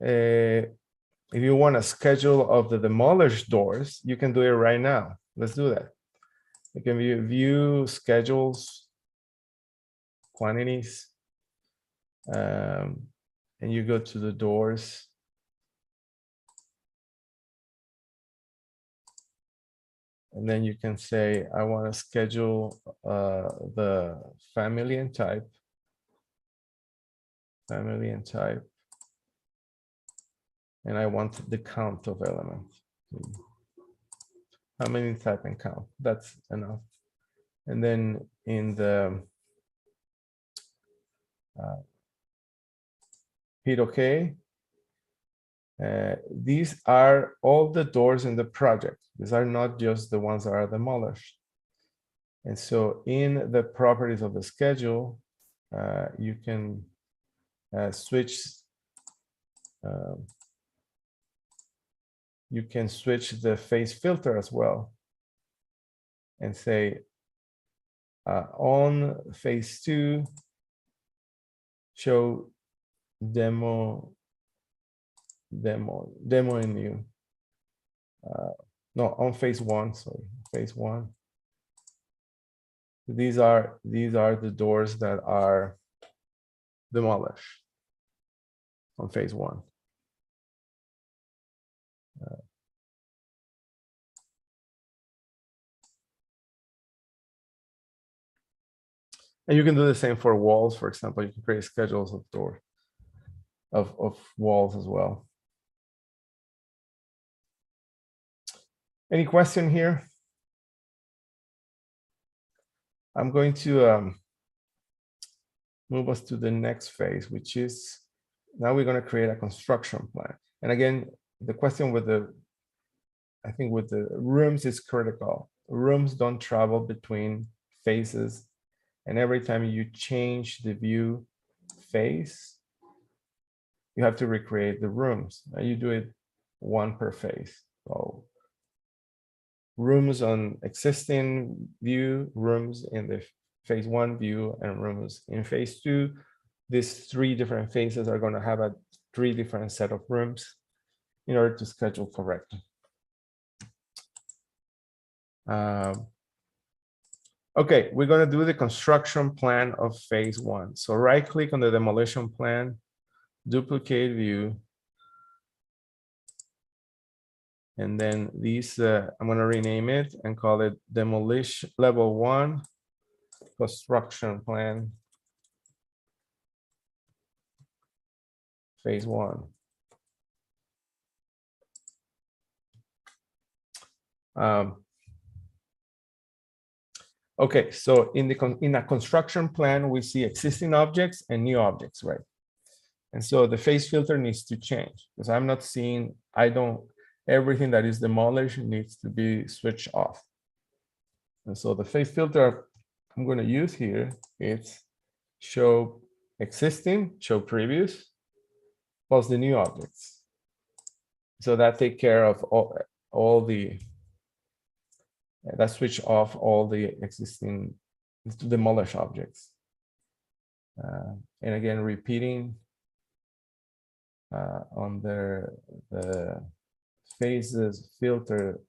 if you want a schedule of the demolished doors, you can do it right now. Let's do that. You can view schedules, quantities, and you go to the doors. And then you can say, I want to schedule the family and type. And I want the count of elements. How many type and count? That's enough. And then in the hit OK. These are all the doors in the project. These are not just the ones that are demolished. And so in the properties of the schedule, you can switch. You can switch the face filter as well, and say on phase 2, show demo in new. No, on phase 1, sorry, phase 1. These are the doors that are demolished on phase 1. And you can do the same for walls, for example. You can create schedules of doors, of walls as well. Any question here? I'm going to move us to the next phase, which is now we're going to create a construction plan. And again, the question with I think with the rooms is critical. Rooms don't travel between phases. And every time you change the view phase, you have to recreate the rooms. And you do it one per phase. So rooms on existing view, rooms in the phase 1 view, and rooms in phase 2. These 3 different phases are going to have a 3 different set of rooms in order to schedule correctly. Okay, we're going to do the construction plan of phase 1. So right click on the demolition plan, duplicate view. And then these, I'm going to rename it and call it demolition level 1 construction plan phase 1. Okay, so in a construction plan, we see existing objects and new objects, right? And so the phase filter needs to change because I'm not seeing, everything that is demolished needs to be switched off. And so the phase filter I'm going to use here is show existing, show previous, plus the new objects. So that take care of all the, that switch off all the existing demolished objects. And again, repeating on the phases filter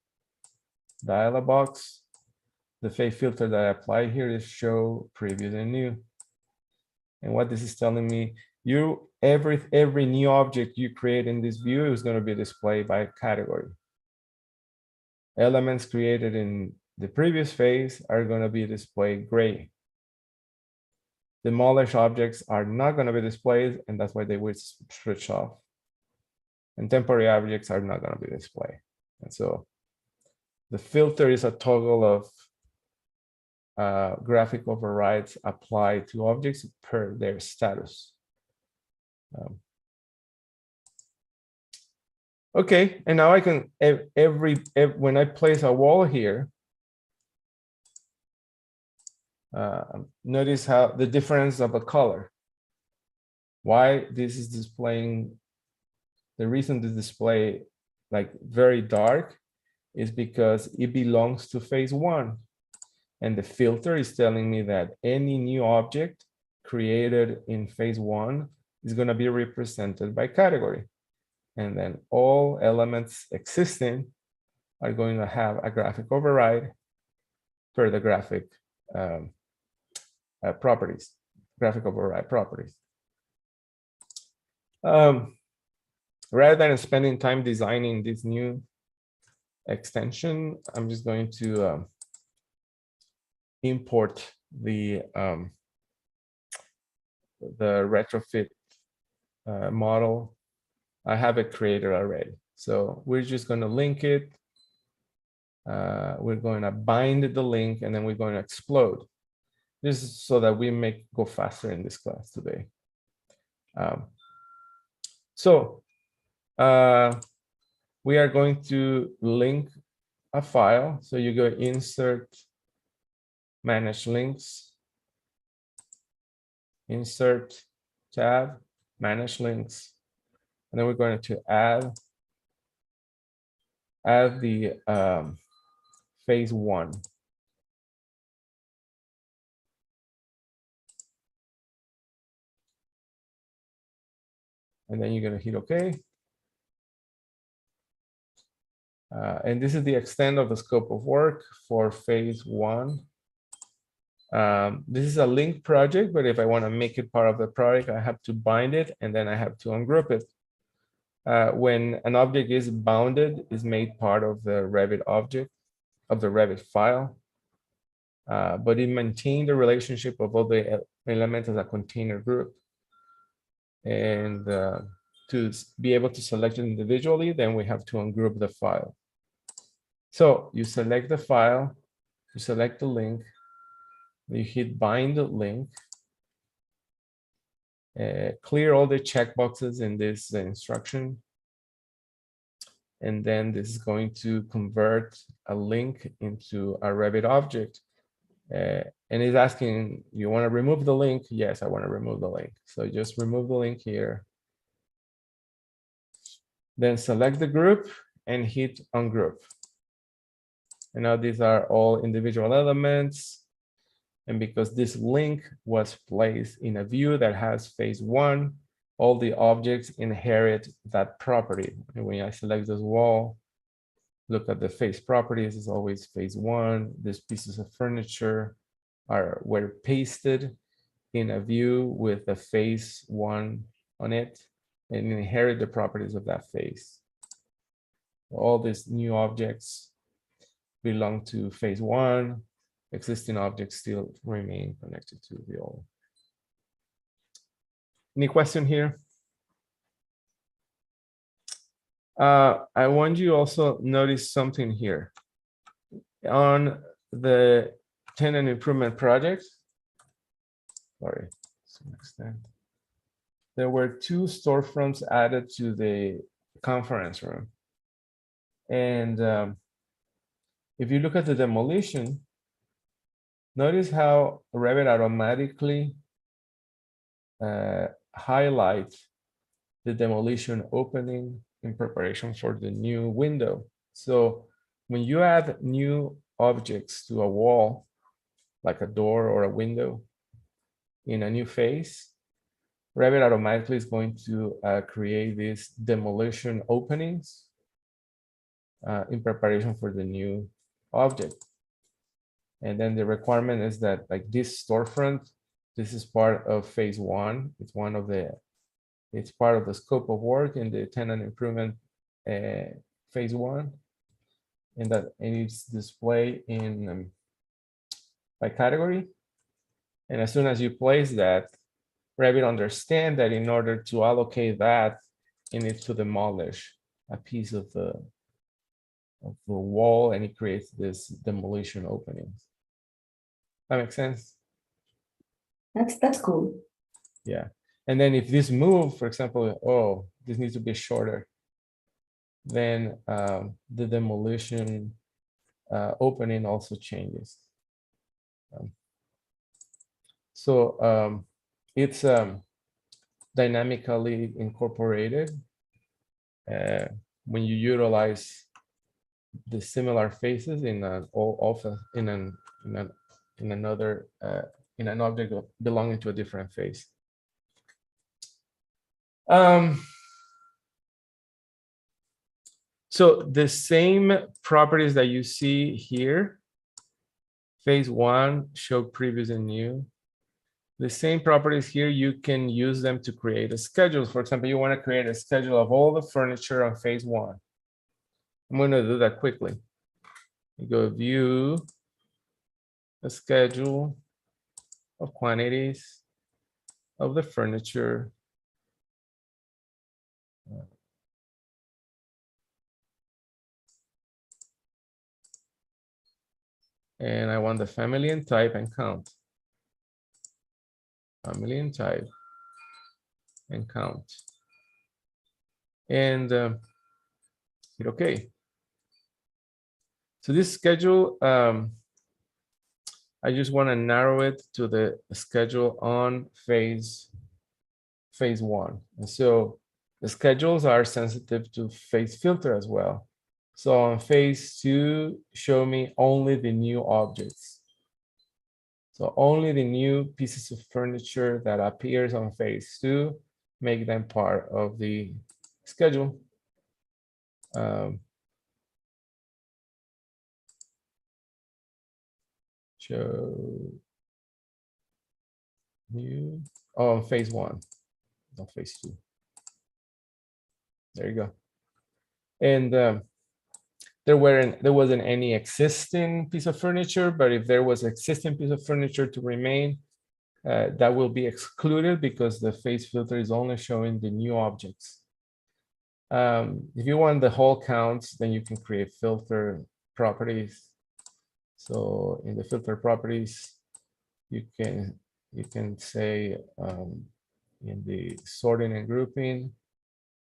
dialog box, the phase filter that I apply here is show previous and new. And what this is telling me, every new object you create in this view is going to be displayed by category. Elements created in the previous phase are going to be displayed gray. Demolished objects are not going to be displayed, and that's why they will switch off. And temporary objects are not going to be displayed. And so the filter is a toggle of graphic overrides applied to objects per their status. Okay, and now I can, when I place a wall here, notice how the difference of a color. Why this is displaying, the reason to display like very dark is because it belongs to phase 1. And the filter is telling me that any new object created in phase 1 is going to be represented by category. And then all elements existing are going to have a graphic override per the graphic properties, graphic override properties. Rather than spending time designing this new extension, I'm just going to import the retrofit model. I have it created already. So we're just going to link it. We're going to bind the link, and then we're going to explode. This is so that we go faster in this class today. We are going to link a file. So you go insert, manage links, insert tab, manage links, and then we're going to add the phase 1. And then you're going to hit OK. And this is the extent of the scope of work for phase 1. This is a link project, but if I want to make it part of the project, I have to bind it and then I have to ungroup it. When an object is bounded, is made part of the Revit object, of the Revit file, but it maintains the relationship of all the elements as a container group. And to be able to select it individually, then we have to ungroup the file. So you select the file, you select the link, you hit bind the link, clear all the checkboxes in this instruction. And then this is going to convert a link into a Revit object. And it's asking, you want to remove the link? Yes, I want to remove the link. So just remove the link here. Then select the group and hit ungroup. And now these are all individual elements. And because this link was placed in a view that has phase 1, all the objects inherit that property. And when I select this wall, look at the face properties, it's always phase 1. These pieces of furniture were pasted in a view with the phase 1 on it and inherit the properties of that phase. All these new objects belong to phase 1. Existing objects still remain connected to the old. Any question here? I want you also notice something here. On the tenant improvement project, sorry, to some extent, there were 2 storefronts added to the conference room. And if you look at the demolition, notice how Revit automatically highlights the demolition opening in preparation for the new window. So when you add new objects to a wall, like a door or a window in a new phase, Revit automatically is going to create these demolition openings in preparation for the new object. And then the requirement is that like this storefront, this is part of phase 1. It's part of the scope of work in the tenant improvement phase 1. And it's displayed in by category. And as soon as you place that, Revit understands that in order to allocate that, it needs to demolish a piece of the wall, and it creates this demolition openings. That makes sense? That's cool. Yeah. And then if this move, for example, oh, this needs to be shorter, then the demolition opening also changes. So it's dynamically incorporated when you utilize the similar faces in an object belonging to a different face. So the same properties that you see here, phase 1, show previous and new. The same properties here, you can use them to create a schedule. For example, you want to create a schedule of all the furniture on phase 1. I'm going to do that quickly. You go view, a schedule of quantities of the furniture. And I want the family and type and count. Family and type and count. And hit OK. So this schedule I just want to narrow it to the schedule on phase one. And so the schedules are sensitive to phase filter as well. So on phase 2, show me only the new objects. So only the new pieces of furniture that appears on phase 2, make them part of the schedule. Show new, on phase 1, not phase 2. There you go. And there wasn't any existing piece of furniture, but if there was existing piece of furniture to remain, that will be excluded because the phase filter is only showing the new objects. If you want the whole counts, then you can create filter properties. So in the filter properties, you can say in the sorting and grouping,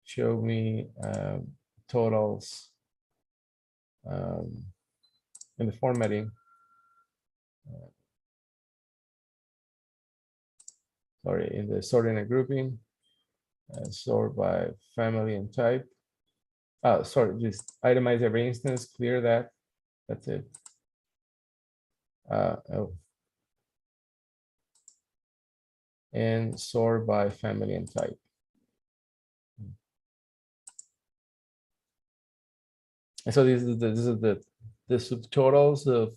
show me totals. In the formatting, sorry, in the sorting and grouping, sort by family and type. Oh, sorry, just itemize every instance, clear that. That's it. Oh. And sort by family and type. And so this is the subtotals of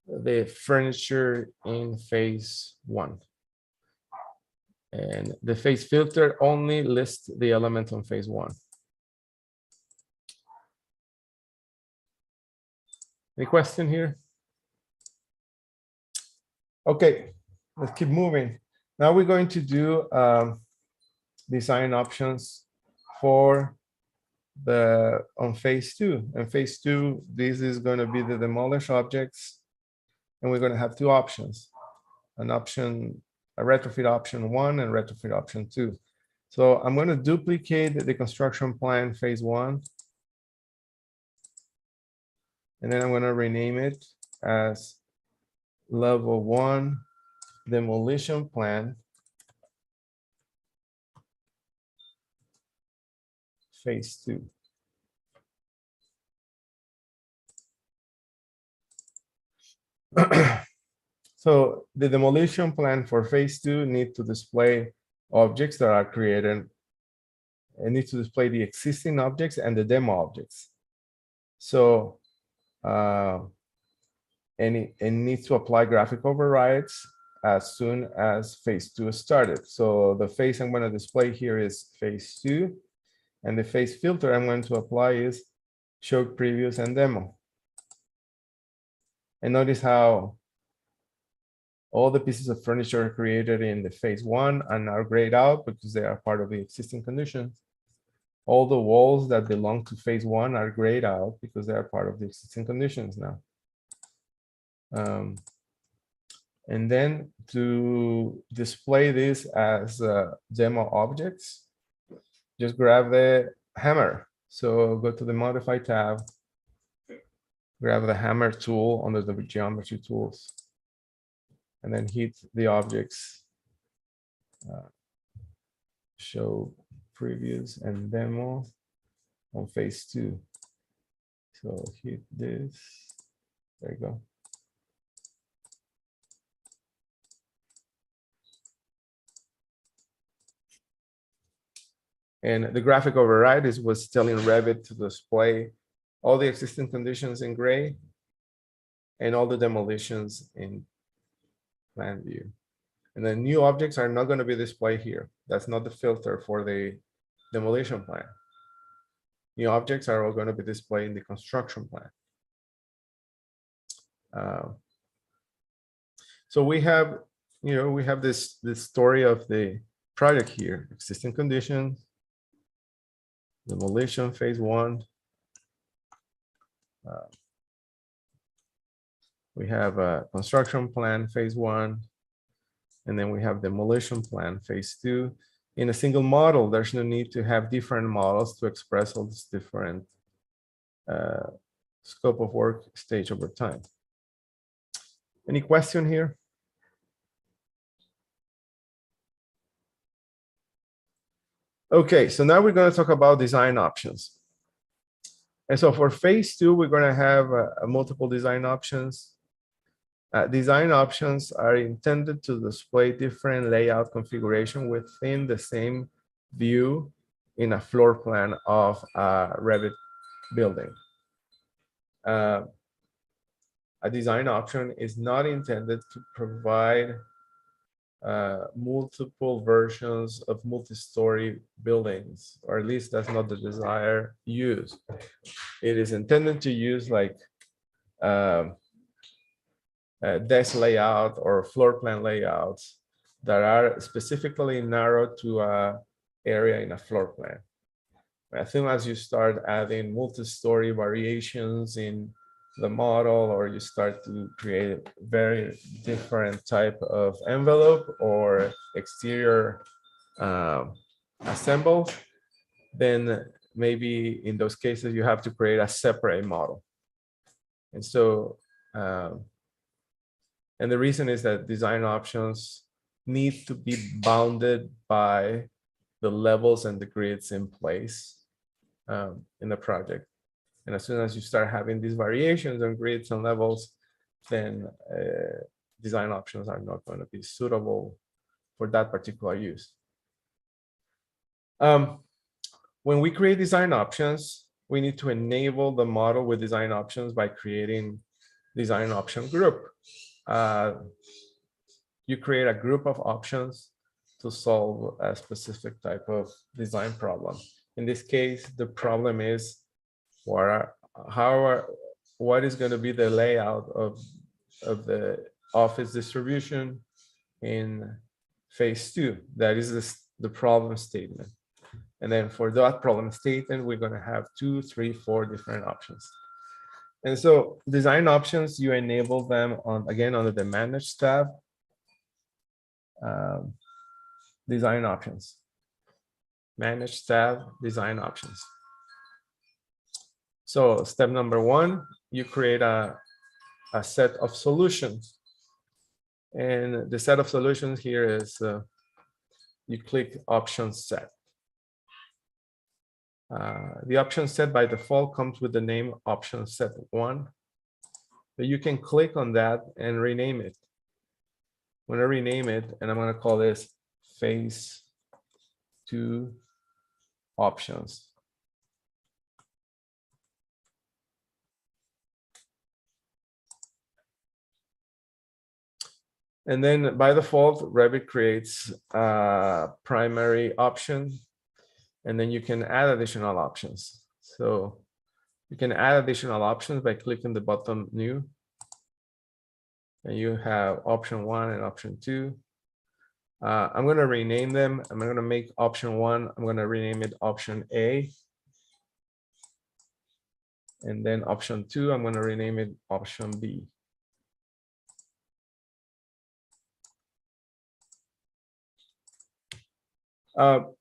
the furniture in phase 1. And the phase filter only lists the element on phase 1. Any question here? Okay, let's keep moving. Now we're going to do design options for on phase 2. And phase 2, this is going to be the demolish objects, and we're going to have 2 options, a retrofit option 1 and retrofit option 2. So I'm going to duplicate the construction plan phase 1, and then I'm going to rename it as level 1 demolition plan phase 2. So the demolition plan for phase 2 need to display objects that are created, and need to display the existing objects and the demo objects. So and it needs to apply graphic overrides as soon as phase 2 started. So the phase I'm going to display here is phase 2, and the phase filter I'm going to apply is show previous and demo. And notice how all the pieces of furniture created in the phase 1 are now grayed out because they are part of the existing conditions. All the walls that belong to phase 1 are grayed out because they are part of the existing conditions now. And then to display this as demo objects, just grab the hammer. So go to the modify tab, grab the hammer tool under the geometry tools, and then hit the objects, show previews and demo on phase 2. So hit this, there you go. And the graphic override was telling Revit to display all the existing conditions in gray and all the demolitions in plan view. And the new objects are not going to be displayed here. That's not the filter for the demolition plan. New objects are all going to be displayed in the construction plan. So we have, we have this story of the project here: existing conditions, demolition phase 1. We have a construction plan phase 1, and then we have demolition plan phase 2. In a single model, there's no need to have different models to express all this different scope of work stage over time. Any question here? Okay, so now we're going to talk about design options. And so for phase 2, we're going to have multiple design options. Design options are intended to display different layout configuration within the same view in a floor plan of a Revit building. A design option is not intended to provide multiple versions of multi-story buildings, or at least that's not the desired use. It is intended to use like desk layout or floor plan layouts that are specifically narrowed to a area in a floor plan. As soon as you start adding multi-story variations in the model, or you start to create very different type of envelope or exterior assemble, then maybe in those cases you have to create a separate model. And so, and the reason is that design options need to be bounded by the levels and the grids in place in the project. And as soon as you start having these variations on grids and levels, then design options are not going to be suitable for that particular use. When we create design options, we need to enable the model with design options by creating design option group. You create a group of options to solve a specific type of design problem. In this case, the problem is what is going to be the layout of the office distribution in phase 2. That is the problem statement. And then for that problem statement, we're going to have 2, 3, 4 different options. And so design options, you enable them again under the Manage tab. Design options. Manage tab, design options. So step number 1, you create a set of solutions. And the set of solutions here is you click option set. The option set by default comes with the name option set 1. But you can click on that and rename it. I'm going to rename it, and I'm going to call this phase 2 options. And then by default, Revit creates a primary option, and then you can add additional options. So you can add additional options by clicking the button new. And you have option 1 and option 2. I'm going to rename them. I'm going to make option 1, I'm going to rename it option A. And then option 2, I'm going to rename it option B. So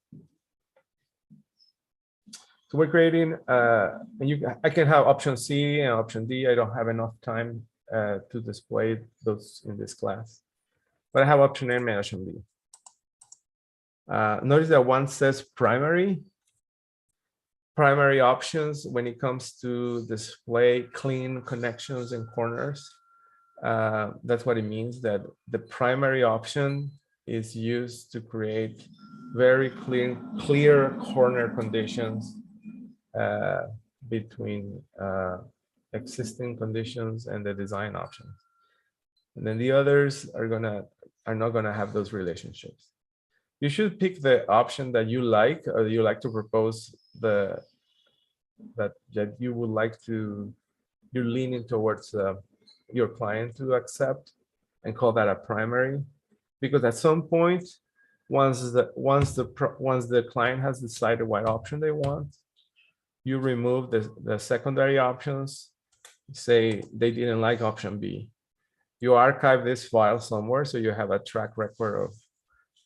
we're creating, I can have option C and option D. I don't have enough time to display those in this class, but I have option A and option B. Notice that one says primary options when it comes to display clean connections and corners. That's what it means, that the primary option is used to create very clear corner conditions between existing conditions and the design options. And then the others are not gonna have those relationships. You should pick the option that you like, or you like to propose that you would like to, you're leaning towards your client to accept, and call that a primary. Because at some point, once the client has decided what option they want, you remove the secondary options. Say they didn't like option B. You archive this file somewhere, so you have a track record of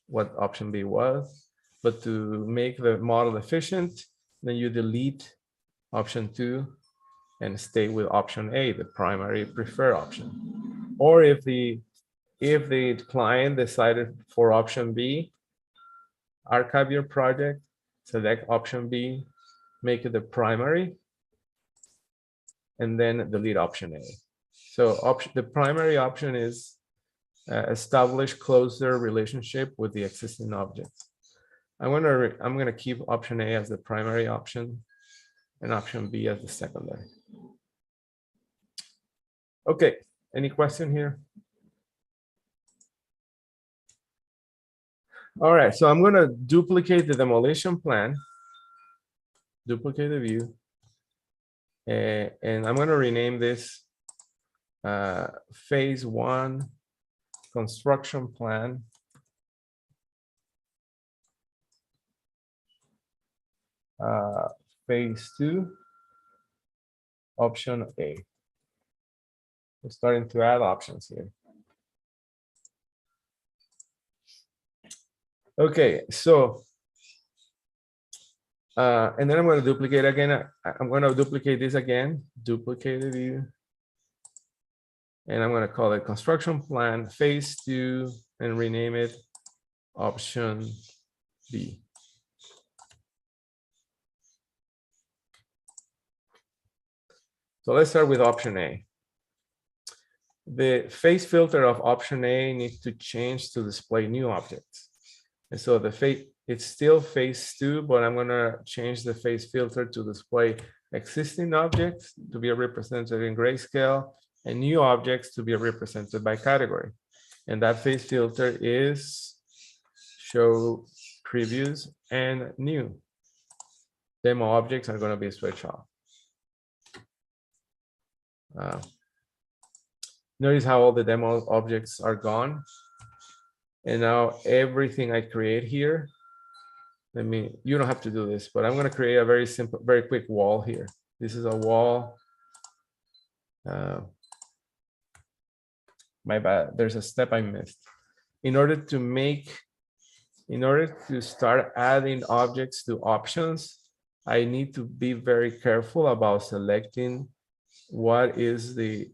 what option B was. But to make the model efficient, then you delete option 2 and stay with option A, the primary preferred option. or if the client decided for option B, archive your project, select option B, make it the primary, and then delete option A. So the primary option is establish closer relationship with the existing objects. I'm gonna keep option A as the primary option and option B as the secondary. Okay, any question here? All right, so I'm gonna duplicate the demolition plan, duplicate the view, and I'm gonna rename this phase 1 construction plan. Phase 2 option A. We're starting to add options here. Okay, so and then I'm going to duplicate again. I'm going to duplicate this again, duplicate the view. And I'm going to call it construction plan phase 2 and rename it option B. So let's start with option A. The face filter of option A needs to change to display new objects. And so the face, it's still phase 2, but I'm gonna change the face filter to display existing objects to be represented in grayscale and new objects to be represented by category. And that face filter is show previews and new. Demo objects are gonna be switched off. Notice how all the demo objects are gone. And now everything I create here, you don't have to do this, but I'm going to create a very simple, very quick wall here. This is a wall. My bad, there's a step I missed. In order to start adding objects to options, I need to be very careful about selecting what is the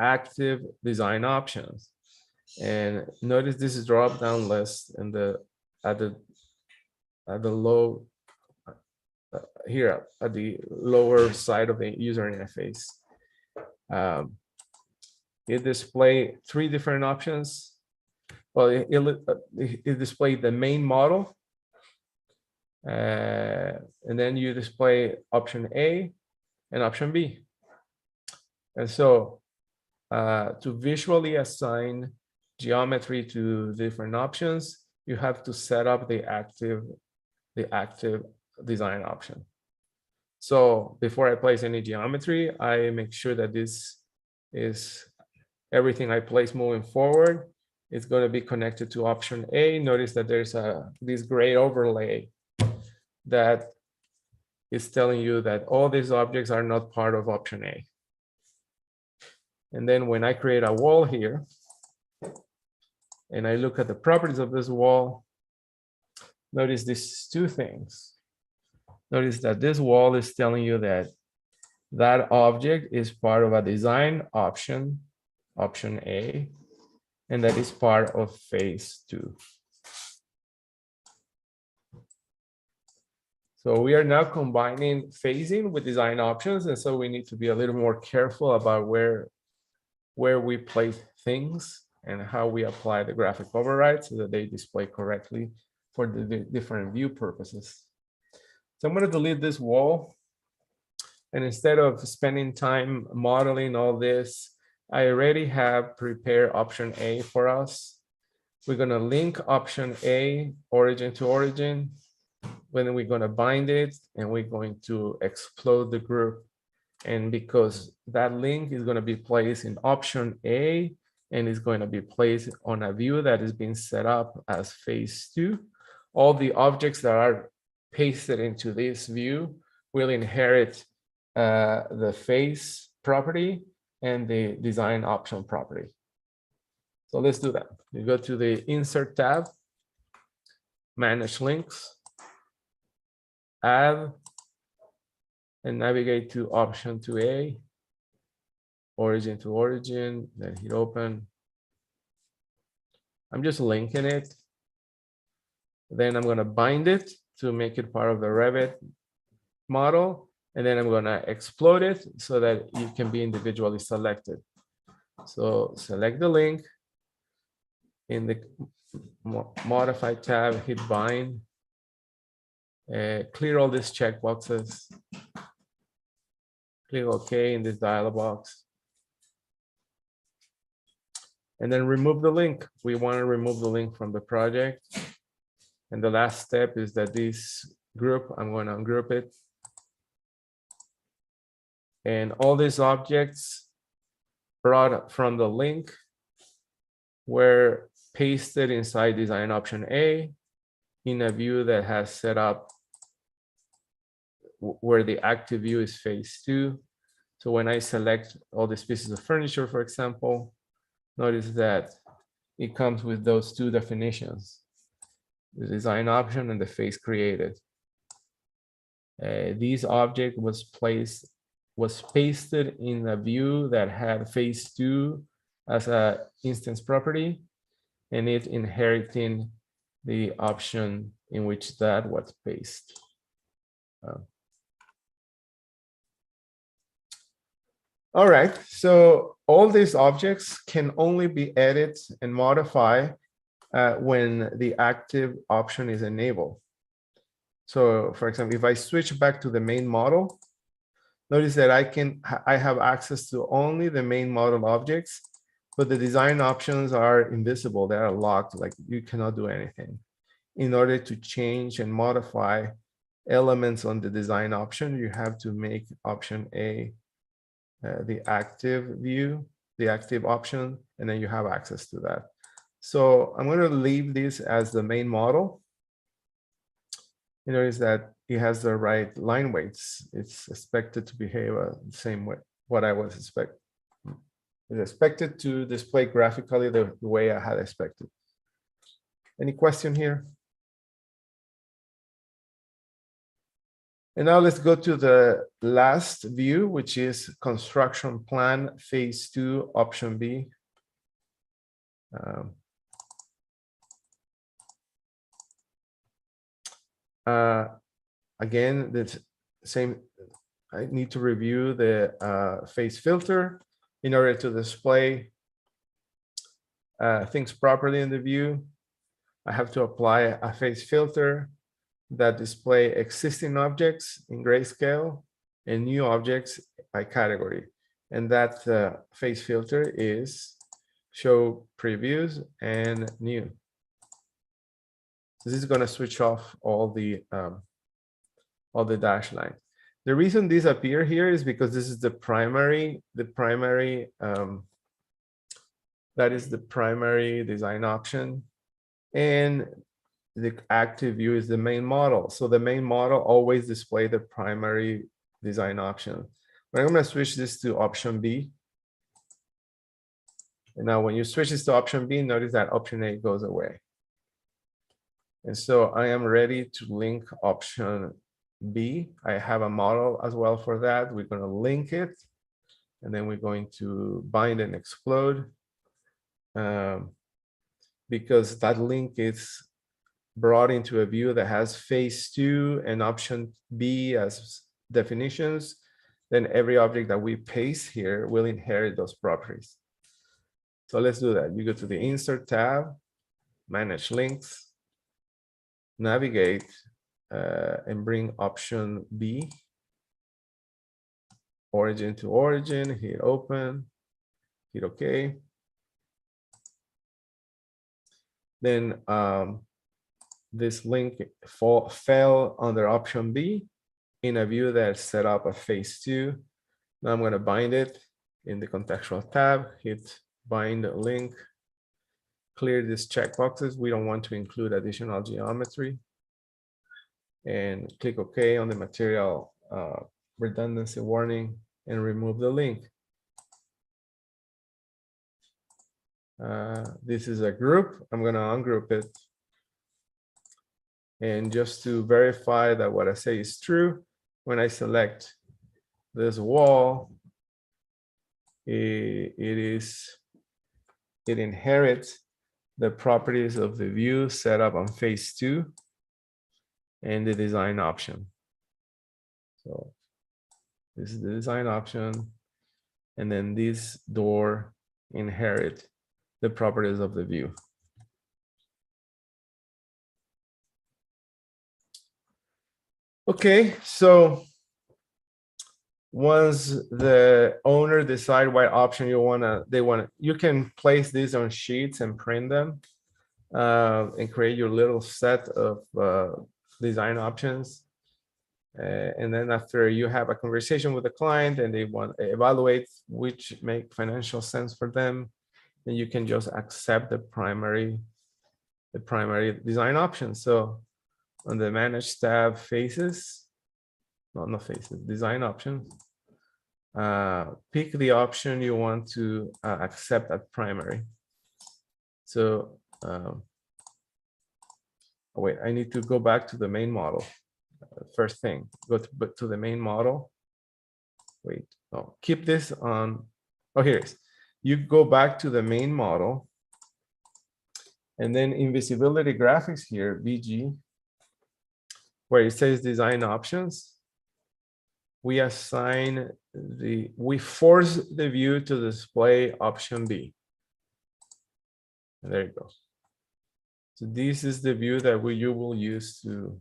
active design options. And notice this is drop down list and at the low here at the lower side of the user interface. It display 3 different options. Well, it displayed the main model, and then you display option A and option B. And so to visually assign geometry to different options, you have to set up the active design option. So before I place any geometry, I make sure that this is everything I place moving forward is going to be connected to option A. Notice that there's this gray overlay that is telling you that all these objects are not part of option A. And then when I create a wall here, and I look at the properties of this wall, notice these 2 things. Notice that this wall is telling you that that object is part of a design option, option A, and that is part of phase 2. So we are now combining phasing with design options, and so we need to be a little more careful about where we place things and how we apply the graphic override so that they display correctly for the different view purposes. So I'm going to delete this wall. And instead of spending time modeling all this, I already have prepared option A for us. We're going to link option A origin to origin. Then we're going to bind it and we're going to explode the group. And because that link is going to be placed in option A and is going to be placed on a view that is being set up as phase 2, all the objects that are pasted into this view will inherit the phase property and the design option property. So let's do that. You go to the Insert tab, Manage Links, Add, and navigate to option 2A. origin to origin, then hit open. I'm just linking it. Then I'm gonna bind it to make it part of the Revit model. And then I'm gonna explode it so that it can be individually selected. So select the link. In the modify tab, hit bind. Clear all these checkboxes. Click OK in this dialog box. And then remove the link. We want to remove the link from the project. And the last step is that this group, I'm going to ungroup it. And all these objects brought from the link were pasted inside design option A in a view that has set up where the active view is phase 2. So when I select all these pieces of furniture, for example, notice that it comes with those two definitions, the design option and the phase created. This object was pasted in a view that had phase 2 as an instance property, and it inheriting the option in which that was pasted. All right, so all these objects can only be edited and modified when the active option is enabled. So for example, if I switch back to the main model, notice that I have access to only the main model objects, but the design options are invisible. They are locked, like you cannot do anything. In order to change and modify elements on the design option, you have to make option A the active view, the active option, and then you have access to that. So I'm going to leave this as the main model. You notice that it has the right line weights. It's expected to behave the same way, what I was expecting. It's expected to display graphically the way I had expected. Any question here? And now let's go to the last view, which is construction plan phase 2, option B. Again, the same, I need to review the phase filter in order to display things properly in the view. I have to apply a phase filter that display existing objects in grayscale and new objects by category. And that phase filter is show previews and new. So this is going to switch off all the dash lines. The reason these appear here is because this is the primary that is the primary design option, and the active view is the main model. So the main model always display the primary design option. But I'm going to switch this to option B. And now when you switch this to option B, notice that option A goes away. And so I am ready to link option B. I have a model as well for that. We're going to link it, and then we're going to bind and explode, because that link is brought into a view that has phase 2 and option B as definitions. Then every object that we paste here will inherit those properties. So let's do that. You go to the Insert tab, Manage Links, navigate, and bring option B, origin to origin, hit open, hit OK. Then this link fell under option B in a view that set up a phase 2. Now I'm going to bind it in the contextual tab, hit bind link, clear these checkboxes. We don't want to include additional geometry, and click OK on the material redundancy warning and remove the link. This is a group. I'm going to ungroup it. And just to verify that what I say is true, when I select this wall, it inherits the properties of the view set up on phase 2 and the design option. So this is the design option, and then this door inherit the properties of the view. Okay, so once the owner decide what option you can place these on sheets and print them and create your little set of design options. And then after you have a conversation with the client and they want to evaluate which make financial sense for them, then you can just accept the primary design option. So on the manage tab faces, not faces, design options, pick the option you want to accept at primary. So wait, I need to go back to the main model. First thing, go to the main model. Wait, oh, keep this on. Oh, here it is. You go back to the main model, and then in visibility graphics here, VG, where it says design options, we force the view to display option B. And there you go. So this is the view that you will use to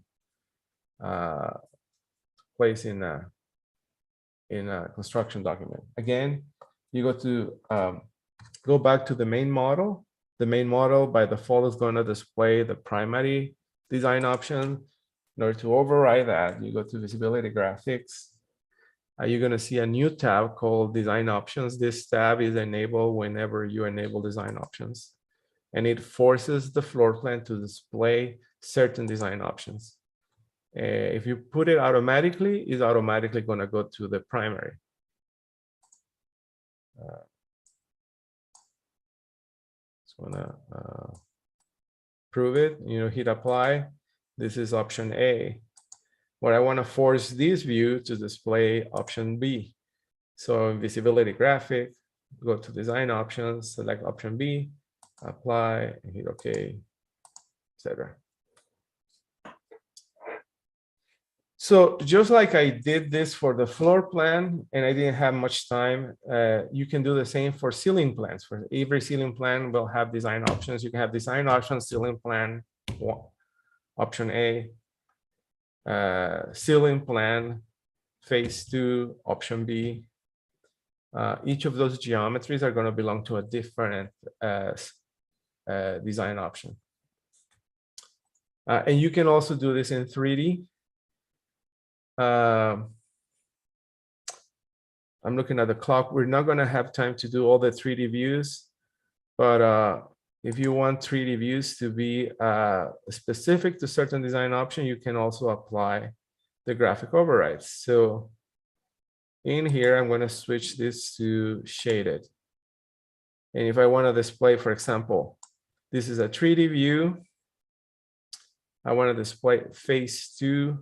place in a construction document. Again, you go back to the main model. The main model by default is going to display the primary design option. In order to override that, you go to visibility graphics. You're going to see a new tab called design options. This tab is enabled whenever you enable design options, and it forces the floor plan to display certain design options. If you put it automatically, it's automatically going to go to the primary. Just want to prove it. Hit apply. This is option A. Where I want to force this view to display option B. So in visibility graphic, go to design options, select option B, apply, and hit OK, etc. So just like I did this for the floor plan, and I didn't have much time, you can do the same for ceiling plans. For every ceiling plan will have design options. You can have design options, ceiling plan, option A, ceiling plan, phase 2, option B. Each of those geometries are going to belong to a different design option. And you can also do this in 3D. I'm looking at the clock. We're not going to have time to do all the 3D views, but if you want 3D views to be specific to certain design option, you can also apply the graphic overrides. So in here, I'm going to switch this to shaded. And if I want to display, for example, this is a 3D view. I want to display phase 2,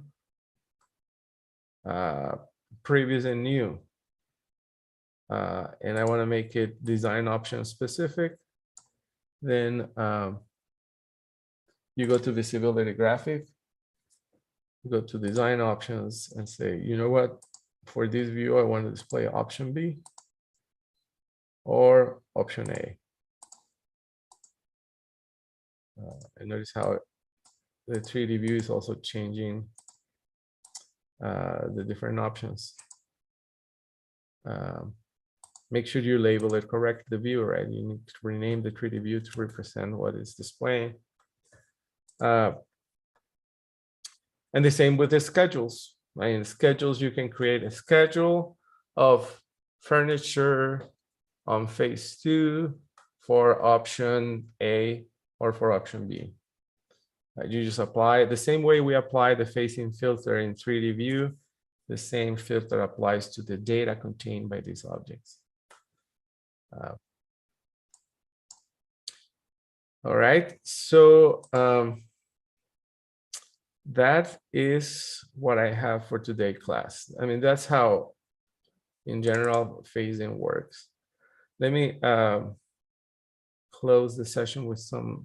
previous and new. And I want to make it design option specific. Then you go to visibility graphic, you go to design options and say, you know what, for this view, I want to display option B or option A. And notice how the 3D view is also changing the different options. Make sure you label it correct, the view, right? You need to rename the 3D view to represent what it's displaying. And the same with the schedules. Right? In schedules, you can create a schedule of furniture on phase 2 for option A or for option B. You just apply the same way we apply the facing filter in 3D view. The same filter applies to the data contained by these objects. All right, so that is what I have for today, class. I mean, that's how, in general, phasing works. let me close the session with some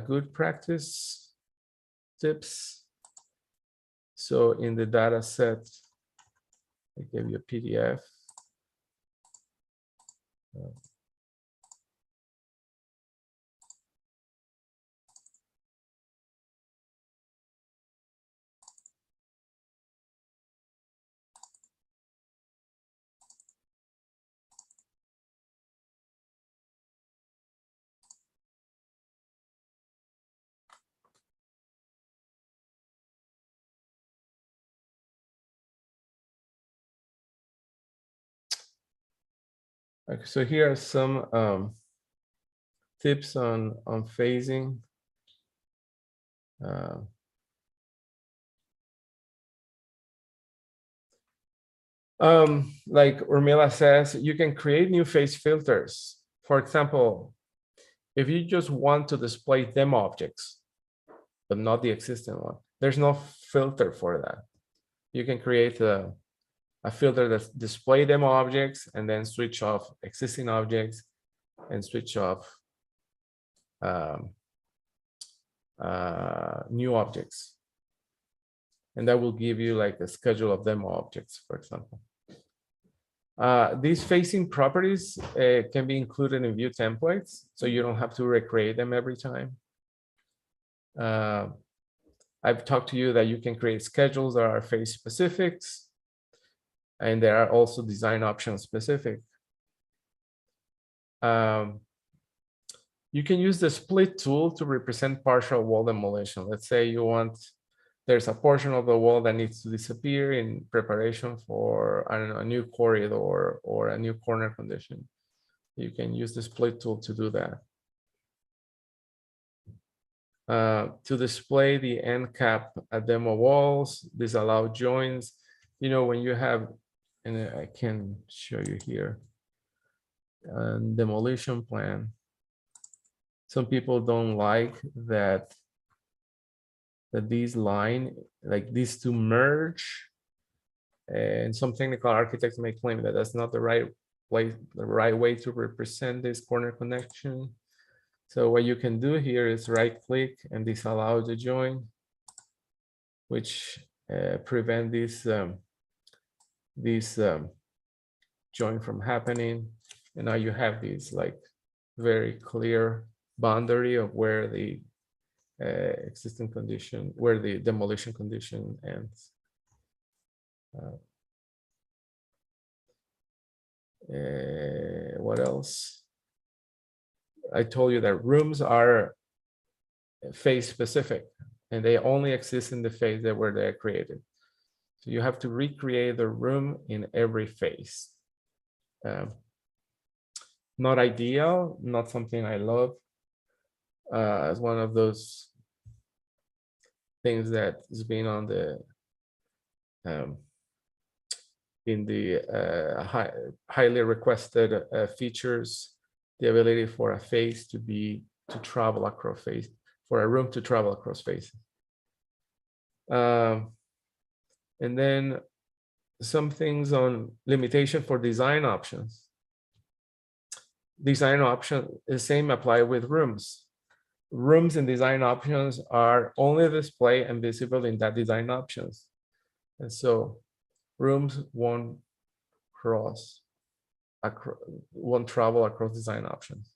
good practice tips. So in the data set, I gave you a PDF. Okay, so here are some tips on phasing. Like Urmila says, you can create new phase filters. For example, if you just want to display demo objects, but not the existing one, there's no filter for that. You can create a filter that display demo objects and then switch off existing objects and switch off new objects. And that will give you like a schedule of demo objects, for example. These phasing properties can be included in view templates, so you don't have to recreate them every time. I've talked to you that you can create schedules that are phase specifics, and there are also design option specific. You can use the split tool to represent partial wall demolition. Let's say you want, there's a portion of the wall that needs to disappear in preparation for, I don't know, a new corridor or a new corner condition. You can use the split tool to do that. To display the end cap at demo walls, disallow joins. You know, when you have, and I can show you here, demolition plan. Some people don't like that these line, like these two merge, and some technical architects may claim that that's not the right way to represent this corner connection. So what you can do here is right click and disallow the join, which prevent this join from happening. And now you have these like very clear boundary of where the existing condition, where the demolition condition ends. What else? I told you that rooms are phase specific and they only exist in the phase that where they're created. So you have to recreate the room in every phase. Not ideal, not something I love. It's one of those things that has been on the in the highly requested features, the ability for a phase to travel across phase, for a room to travel across phases. And then some things on limitation for design options. Design option, the same apply with rooms. Rooms and design options are only displayed and visible in that design options. And so rooms won't travel across design options.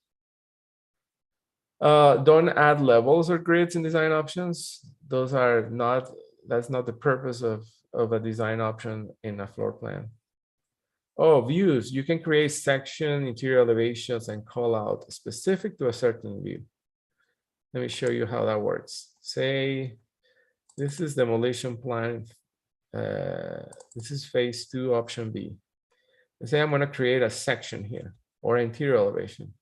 Don't add levels or grids in design options. Those are not, that's not the purpose of a design option in a floor plan. Oh, views, you can create section, interior elevations, and call out specific to a certain view. Let me show you how that works. Say, this is demolition plan. This is phase 2, option B. Let's say I'm going to create a section here or interior elevation.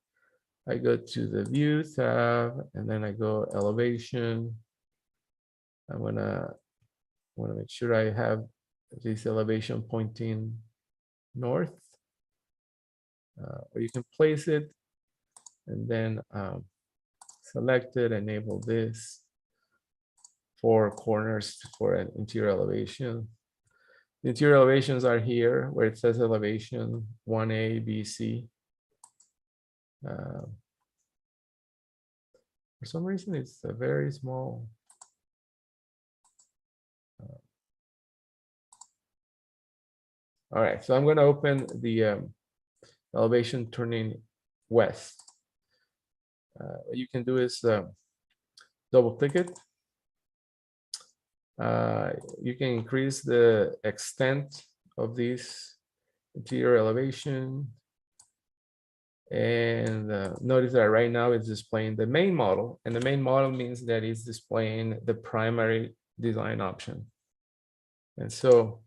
I go to the view tab and then I go elevation. I want to make sure I have this elevation pointing north. Or you can place it and then select it, enable this for corners for an interior elevation. The interior elevations are here where it says elevation 1A, B, C. For some reason, it's a very small. All right, so I'm going to open the elevation turning west. What you can do is double click it. You can increase the extent of this interior elevation. And notice that right now it's displaying the main model, and the main model means that it's displaying the primary design option. And so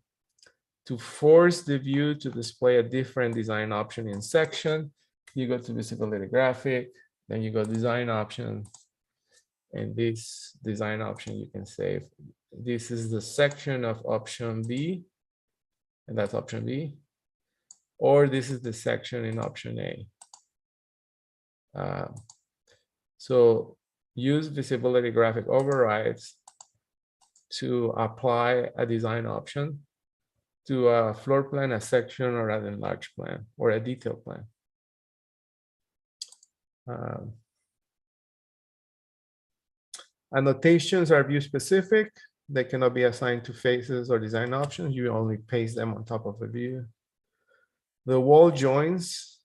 to force the view to display a different design option in section, you go to visibility graphic, then you go design option, and this design option you can save. This is the section of option B, and that's option B, or this is the section in option A. So use visibility graphic overrides to apply a design option to a floor plan, a section, or an enlarged plan, or a detail plan. Annotations are view specific. They cannot be assigned to faces or design options. You only paste them on top of the view. The wall joins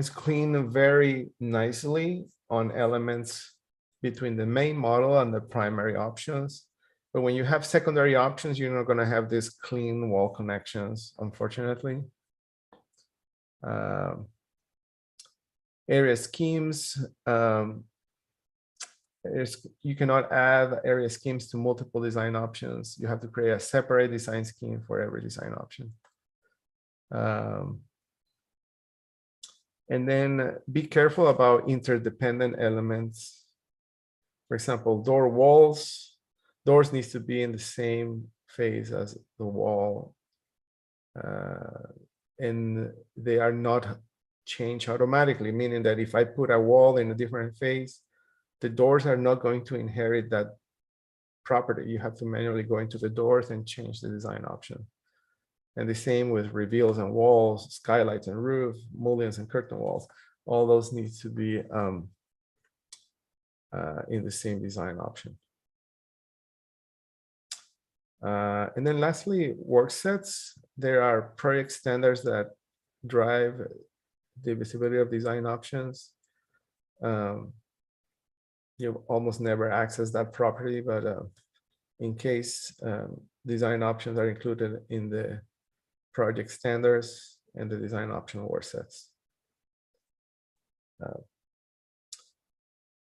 clean very nicely on elements between the main model and the primary options. But when you have secondary options, you're not going to have these clean wall connections, unfortunately. Area schemes. You cannot add area schemes to multiple design options. You have to create a separate design scheme for every design option. And then be careful about interdependent elements. For example, doors needs to be in the same phase as the wall. And they are not changed automatically, meaning that if I put a wall in a different phase, the doors are not going to inherit that property. You have to manually go into the doors and change the design option. And the same with reveals and walls, skylights and roof, mullions and curtain walls. All those need to be in the same design option. And then lastly, work sets. There are project standards that drive the visibility of design options. You almost never access that property, but in case design options are included in the project standards and the design option work sets.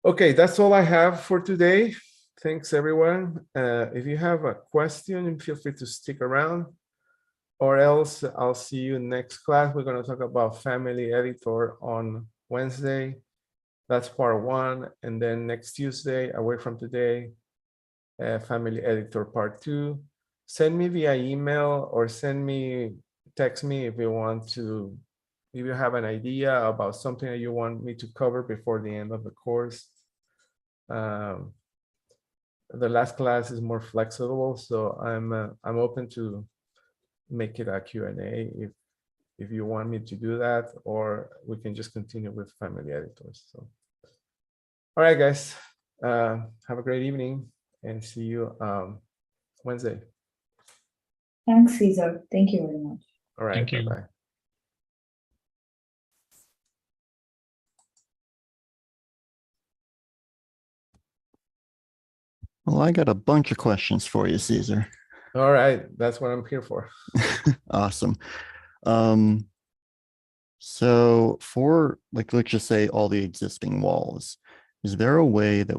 Okay, that's all I have for today. Thanks, everyone. If you have a question, feel free to stick around, or else I'll see you next class. We're going to talk about Family Editor on Wednesday. That's part 1. And then next Tuesday, away from today, Family Editor part 2. Send me via email or text me if you want to, if you have an idea about something that you want me to cover before the end of the course. The last class is more flexible, so I'm open to make it a Q&A if you want me to do that, or we can just continue with Family Editors. So, all right, guys, have a great evening and see you Wednesday. Thanks, Cesar. Thank you very much. All right, Thank you. bye-bye. Well, I got a bunch of questions for you, Caesar. All right, that's what I'm here for. Awesome. So for, like, let's just say all the existing walls, is there a way that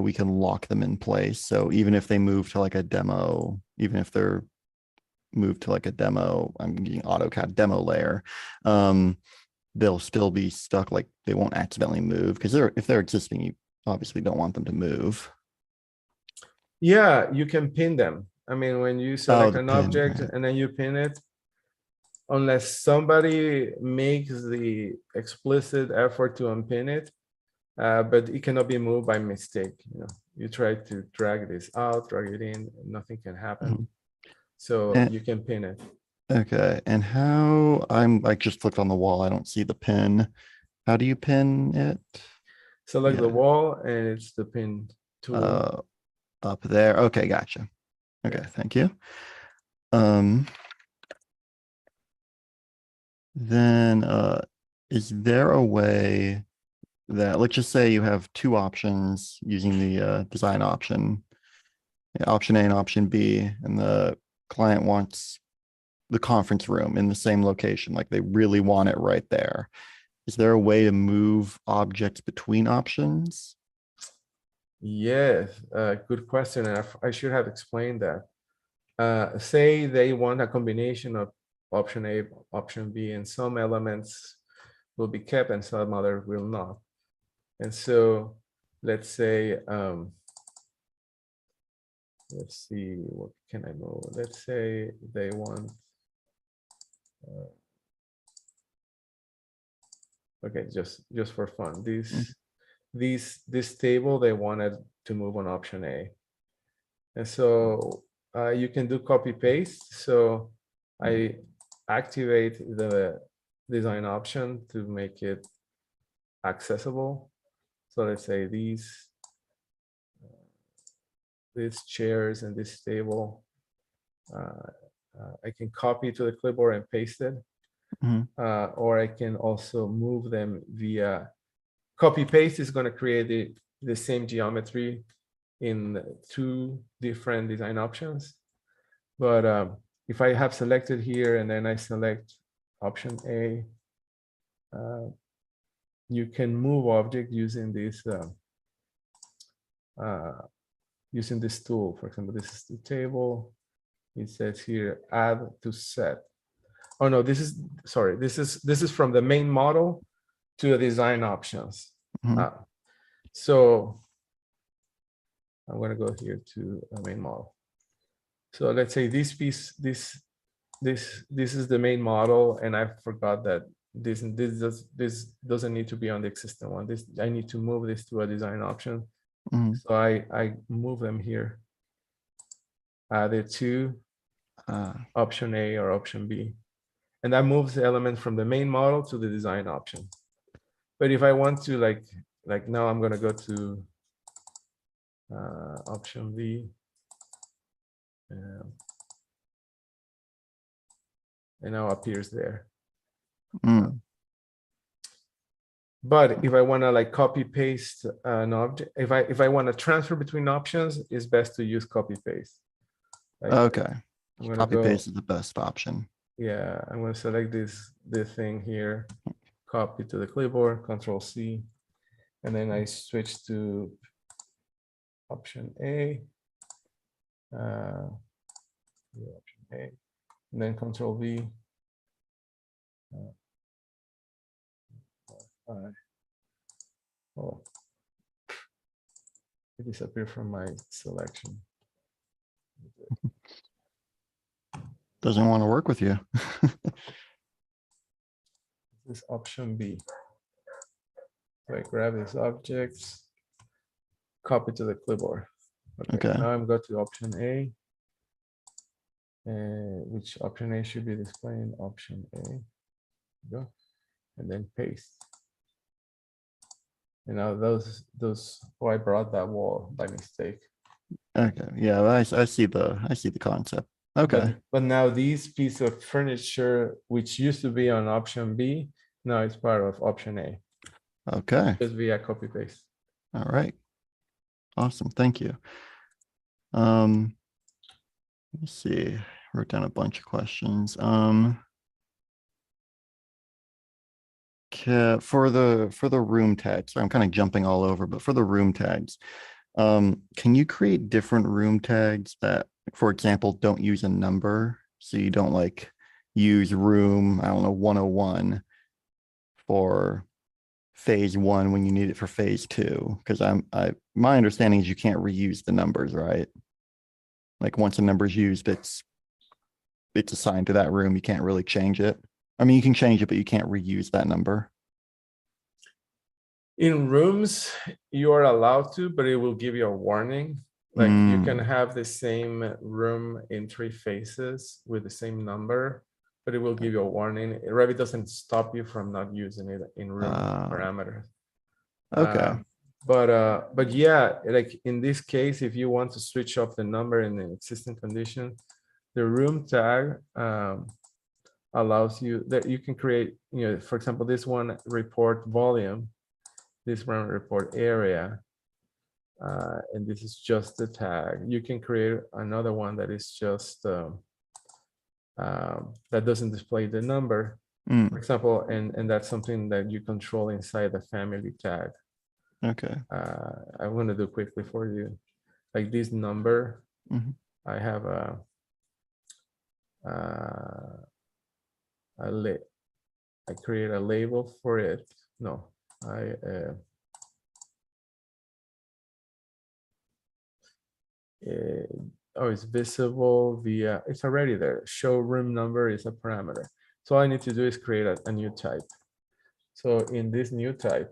we can lock them in place? So even if they move to like a demo, even if they're moved to like a demo, I'm using AutoCAD demo layer, they'll still be stuck, like they won't accidentally move, because if they're existing, you obviously don't want them to move. Yeah, you can pin them. I mean, when you select an pin, object right. and then you pin it, unless somebody makes the explicit effort to unpin it, but it cannot be moved by mistake. You try to drag this out, drag it in, nothing can happen. So And- you can pin it. Okay, and how I just clicked on the wall. I don't see the pin. How do you pin it? Select the Yeah. wall and it's the pin tool. Up there. Okay, gotcha. Okay, thank you. Then is there a way that, let's just say you have two options using the design option, option A and option B, and the client wants the conference room in the same location, like they really want it right there. Is there a way to move objects between options? Yes, good question. And I should have explained that. Say they want a combination of option A, option B, and some elements will be kept and some other will not. And so let's say, let's see, what can I move? Let's say they want, okay, just for fun, this table they wanted to move on option A. And so you can do copy paste. So I activate the design option to make it accessible. So let's say these chairs and this table, I can copy to the clipboard and paste it. Mhm. Or I can also move them via copy paste is going to create the same geometry in two different design options. But if I have selected here and then I select option A, you can move object using this tool. For example, this is the table. It says here add to set. Oh no, this is from the main model to the design options. Mhm. So I'm going to go here to the main model. So let's say this piece, this is the main model, and I forgot that this doesn't need to be on the existing one. I need to move this to a design option. Mhm. So I move them here. Add it to option A or option B, and that moves the element from the main model to the design option. But if I want to like now I'm going to go to option B. And now appears there. Mm. But if I want to like copy paste an object, if I want to transfer between options, it's best to use copy paste. Like, Okay. I'm gonna Copy go, paste is the best option. yeah, I'm going to select this thing here, copy to the clipboard, Control C, and then I switch to option A, option A, and then Control V. Oh, it disappeared from my selection. Doesn't want to work with you. This is option B. So I grab these objects, copy to the clipboard. Okay. Now I'm going to option A, which option A should be displaying option A. Go, and then paste. And now I brought that wall by mistake. Okay. Yeah, I see the concept. Okay. But now these piece of furniture, which used to be on option B, now it's part of option A. Okay. Just via copy paste. All right. Awesome. Thank you. Let's see. Wrote down a bunch of questions. For the room tags, I'm kind of jumping all over, but for the room tags, can you create different room tags that, for example, don't use a number? So you don't like use room, I don't know, 101 for phase 1 when you need it for phase 2. Because my understanding is you can't reuse the numbers, right? Like once a number is used, it's assigned to that room. You can't really change it. I mean, you can change it, but you can't reuse that number. In rooms, you are allowed to, but it will give you a warning Like you can Mm. have the same room in 3 phases with the same number, but it will give you a warning. Revit doesn't stop you from not using it in room parameters. Okay. But yeah, like in this case, if you want to switch off the number in an existing condition, the room tag allows you that you can create, for example, this one report volume, this one report area, and this is just the tag. You can create another one that is just that doesn't display the number, for example, and that's something that you control inside the family tag. Okay. I'm going to do quickly for you. Like this number, I have I create a label for it. No, oh, it's visible via, it's already there. Show room number is a parameter. So all I need to do is create a new type. So in this new type,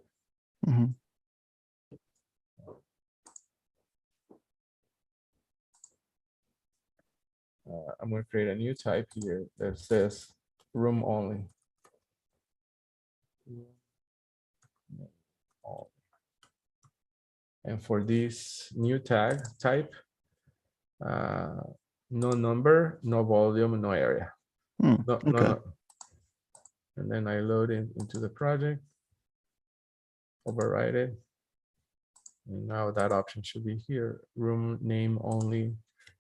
I'm going to create a new type here that says room only. And for this new tag type, no number, no volume, no area. No. And then I load it into the project, override it. And now that option should be here, room name only,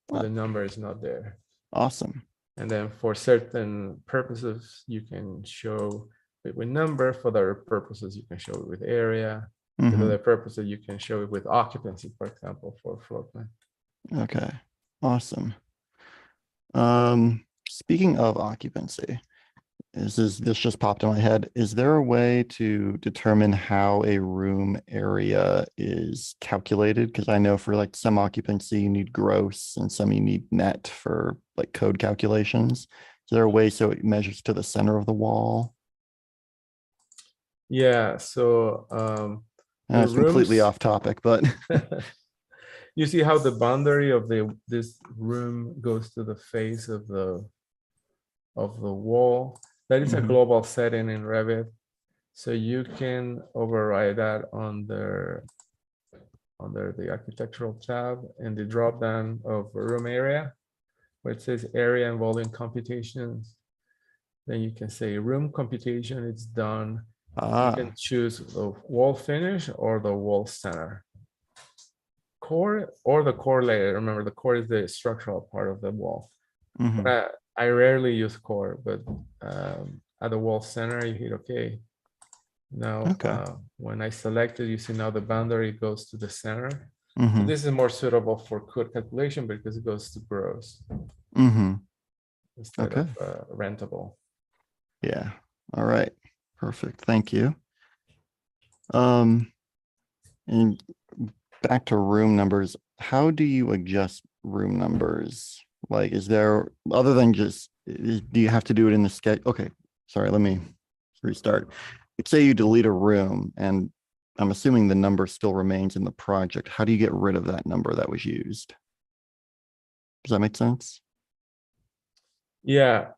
but the number is not there. Awesome. And then for certain purposes, you can show it with number. For other purposes, you can show it with area. For other purposes, you can show it with occupancy, for example, for floor plan. Okay. Awesome. Speaking of occupancy, this just popped in my head. Is there a way to determine how a room area is calculated? Because I know for like some occupancy, you need gross and some you need net for like code calculations. Is there a way so it measures to the center of the wall? Yeah, so It's completely off topic, but you see how the boundary of this room goes to the face of the wall. That is a global setting in Revit, so you can override that under the architectural tab and the drop down of room area, where it says area and volume computations. Then you can say room computation, it's done. You can choose the wall finish or the wall center. Core or the core layer. Remember, the core is the structural part of the wall. I rarely use core, but at the wall center, you hit OK. Now, when I select it, you see now the boundary goes to the center. So this is more suitable for code calculation because it goes to gross instead of rentable. Yeah. All right. Perfect. Thank you. And back to room numbers. How do you adjust room numbers? Like, is there, other than just, do you have to do it in the sketch? Okay. Sorry. Let me restart. Let's say you delete a room and I'm assuming the number still remains in the project. How do you get rid of that number that was used? Does that make sense? Yeah.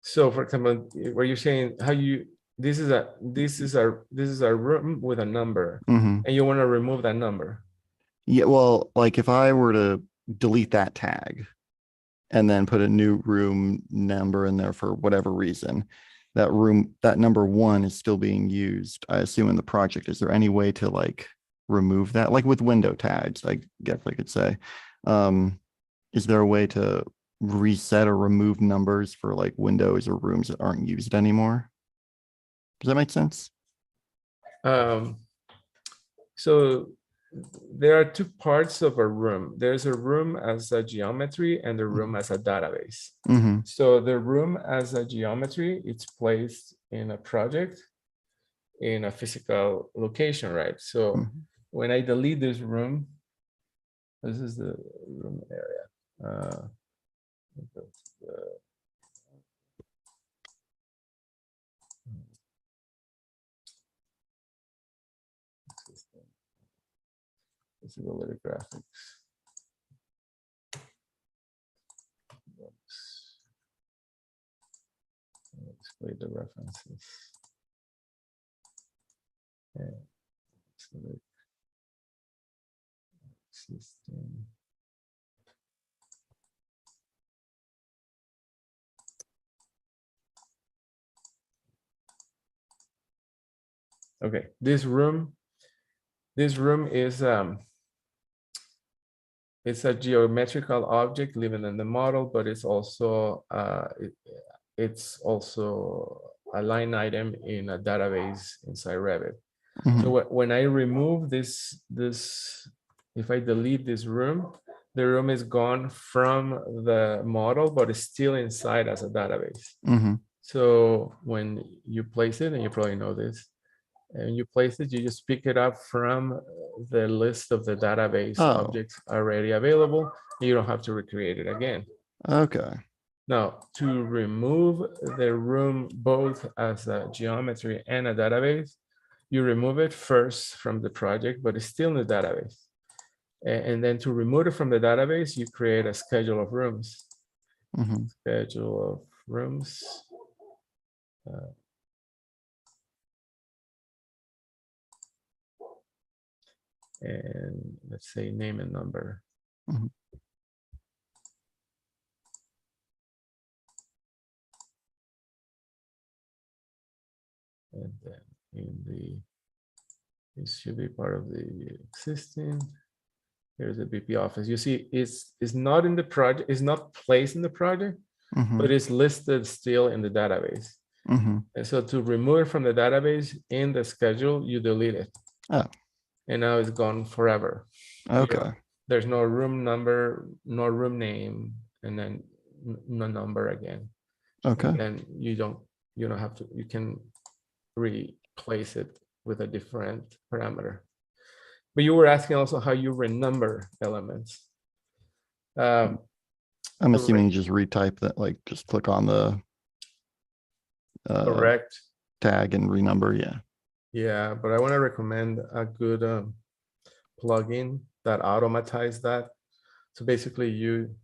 So for example, where you're saying how you, this is a room with a number and you want to remove that number. Yeah, well, like if I were to delete that tag and then put a new room number in there for whatever reason, that number 1 is still being used, I assume, in the project. Is there any way to like remove that? Like with window tags, I guess I could say. Is there a way to reset or remove numbers for like windows or rooms that aren't used anymore? Does that make sense? So there are 2 parts of a room. There's a room as a geometry and the room as a database. So the room as a geometry, it's placed in a project in a physical location, right? So when I delete this room, this is the room area. Visibility graphics. Display the references. Okay. Select existing. Okay, this room is it's a geometrical object living in the model, but it's also it's also a line item in a database inside Revit. So when I remove this, if I delete this room, the room is gone from the model, but it's still inside as a database. So when you place it, and you probably know this, and you place it, you just pick it up from the list of the database objects already available. You don't have to recreate it again. Okay. Now, to remove the room both as a geometry and a database, you remove it first from the project, but it's still in the database. And then to remove it from the database, you create a schedule of rooms. Schedule of rooms. And let's say name and number. And then this should be part of the existing. Here's the BP office. You see, it's not in the project, it's not placed in the project, but it's listed still in the database. And so to remove it from the database in the schedule, you delete it. And now it's gone forever. Okay. There's no room number, no room name, and then no number again. Okay. And you don't have to, you can replace it with a different parameter. But you were asking also how you renumber elements. I'm assuming you just retype that, like just click on the correct tag and renumber. Yeah. Yeah, but I want to recommend a good plugin that automatize that. So basically you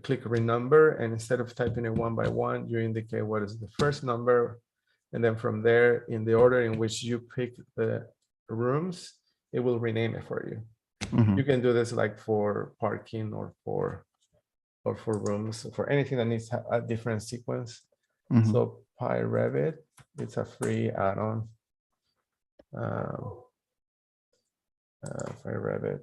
click renumber, and instead of typing it one by one, you indicate what is the first number. And then from there, in the order in which you pick the rooms, it will rename it for you. You can do this like for parking or for rooms, for anything that needs a different sequence. So Revit, it's a free add-on. Revit.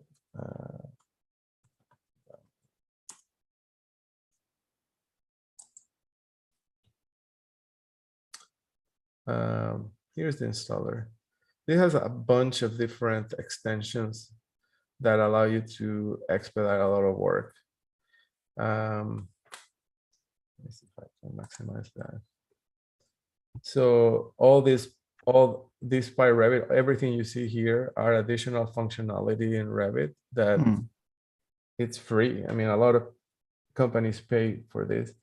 Here's the installer. It has a bunch of different extensions that allow you to expedite a lot of work. Let me see if I can maximize that. So all this by Revit, everything you see here are additional functionality in Revit that it's free. I mean, a lot of companies pay for this,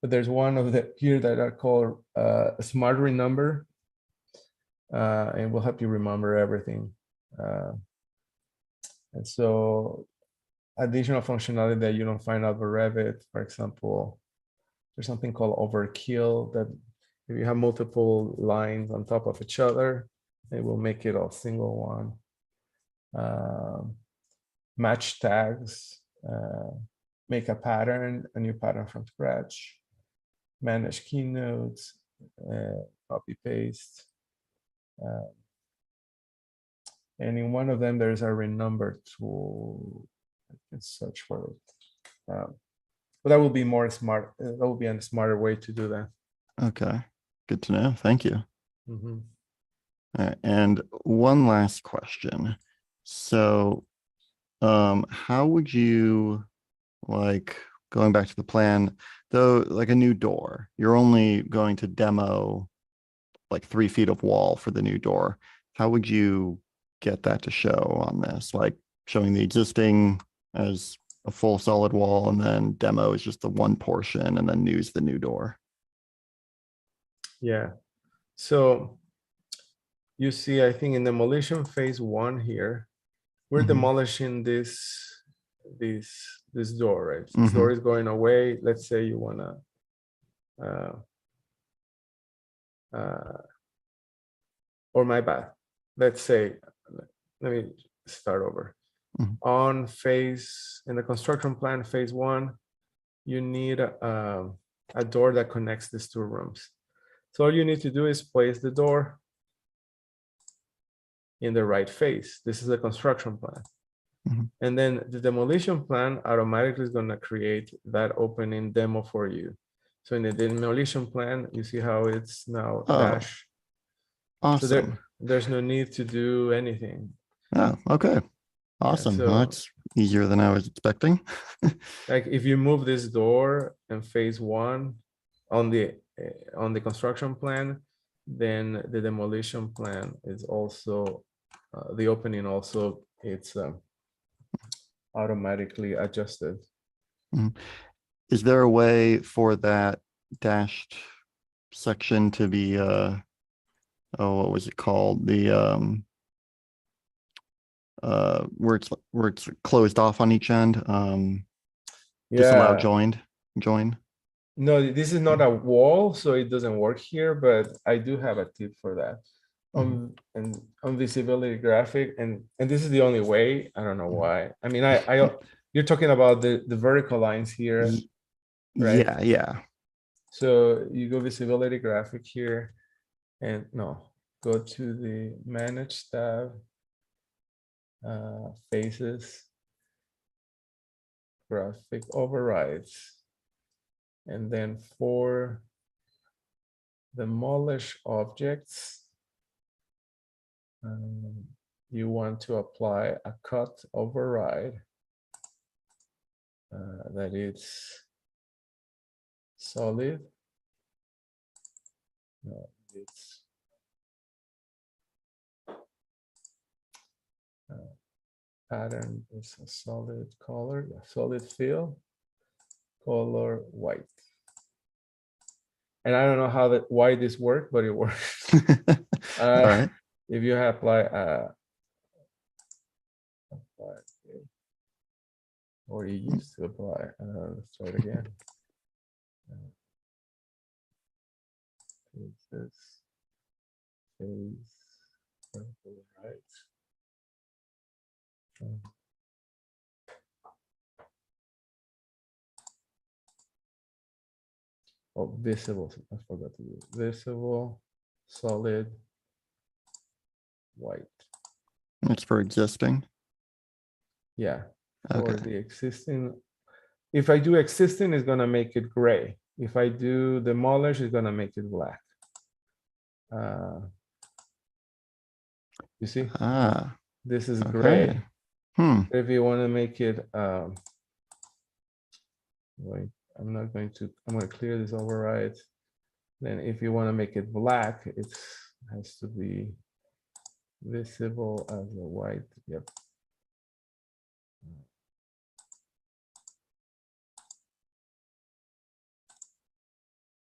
but there's one of the here that are called Smart Renumber, and will help you remember everything. And so additional functionality that you don't find out with Revit, for example, there's something called overkill that if you have multiple lines on top of each other, it will make it a single one. Match tags, make a new pattern from scratch, manage keynotes, copy paste. And in one of them, there's a renumber tool. I can search for it. But that will be more smart. That will be a smarter way to do that. Okay, good to know. Thank you. Mm-hmm. All right, and one last question. So, how would you, like, going back to the plan, though, like a new door, you're only going to demo like 3 feet of wall for the new door. How would you get that to show on this? Like showing the existing as a full solid wall, and then demo is just the one portion, and then new is the new door. Yeah. So you see, I think in demolition phase 1 here, we're Mhm. demolishing this door, right? This door is going away. Let's say you wanna or my bad. Let's say, let me start over. Mhm. On phase, in the construction plan, phase 1, you need a door that connects these 2 rooms. So all you need to do is place the door in the right phase. This is the construction plan. Mhm. And then the demolition plan automatically is going to create that opening demo for you. So in the demolition plan, you see how it's now Oh, dash. So awesome. there's no need to do anything. Oh, okay. Awesome. Well, so- that's easier than I was expecting. Like if you move this door in phase 1 on the construction plan, then the demolition plan is also the opening also it's automatically adjusted. Is there a way for that dashed section to be oh, what was it called? The where it's closed off on each end. Disallow join. No, this is not a wall, so it doesn't work here, but I do have a tip for that. And on visibility graphic, and this is the only way. I don't know why. I mean, you're talking about the vertical lines here, right? Yeah. So you go visibility graphic here, and no, go to the manage tab, faces, graphic overrides. And then for demolish objects, you want to apply a cut override that is solid. No, it's pattern is a solid color, solid fill, color white. And I don't know how why this worked, but it works. All right. If you apply or you used to apply, let's try it again. This phase, right? Oh, visible. I forgot to do visible, solid, white. It's for existing. Yeah. For Okay. the existing. If I do existing, it's gonna make it gray. If I do demolish, it's gonna make it black. You see? Ah. This is Okay. gray. If you want to make it wait, I'm going to clear this override. Then if you want to make it black, it has to be visible as a white. Yep.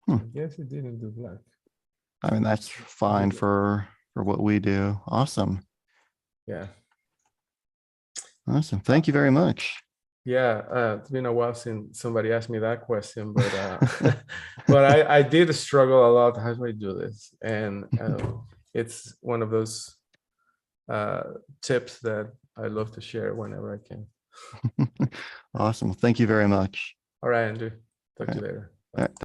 I guess it didn't do black. I mean, that's fine for what we do. Awesome. Yeah. Awesome. Thank you very much. Yeah, it's been a while since somebody asked me that question, but but I did struggle a lot. How do I do this? And it's one of those tips that I love to share whenever I can. Awesome. Thank you very much. All right, Andrew. Talk to you later. All right.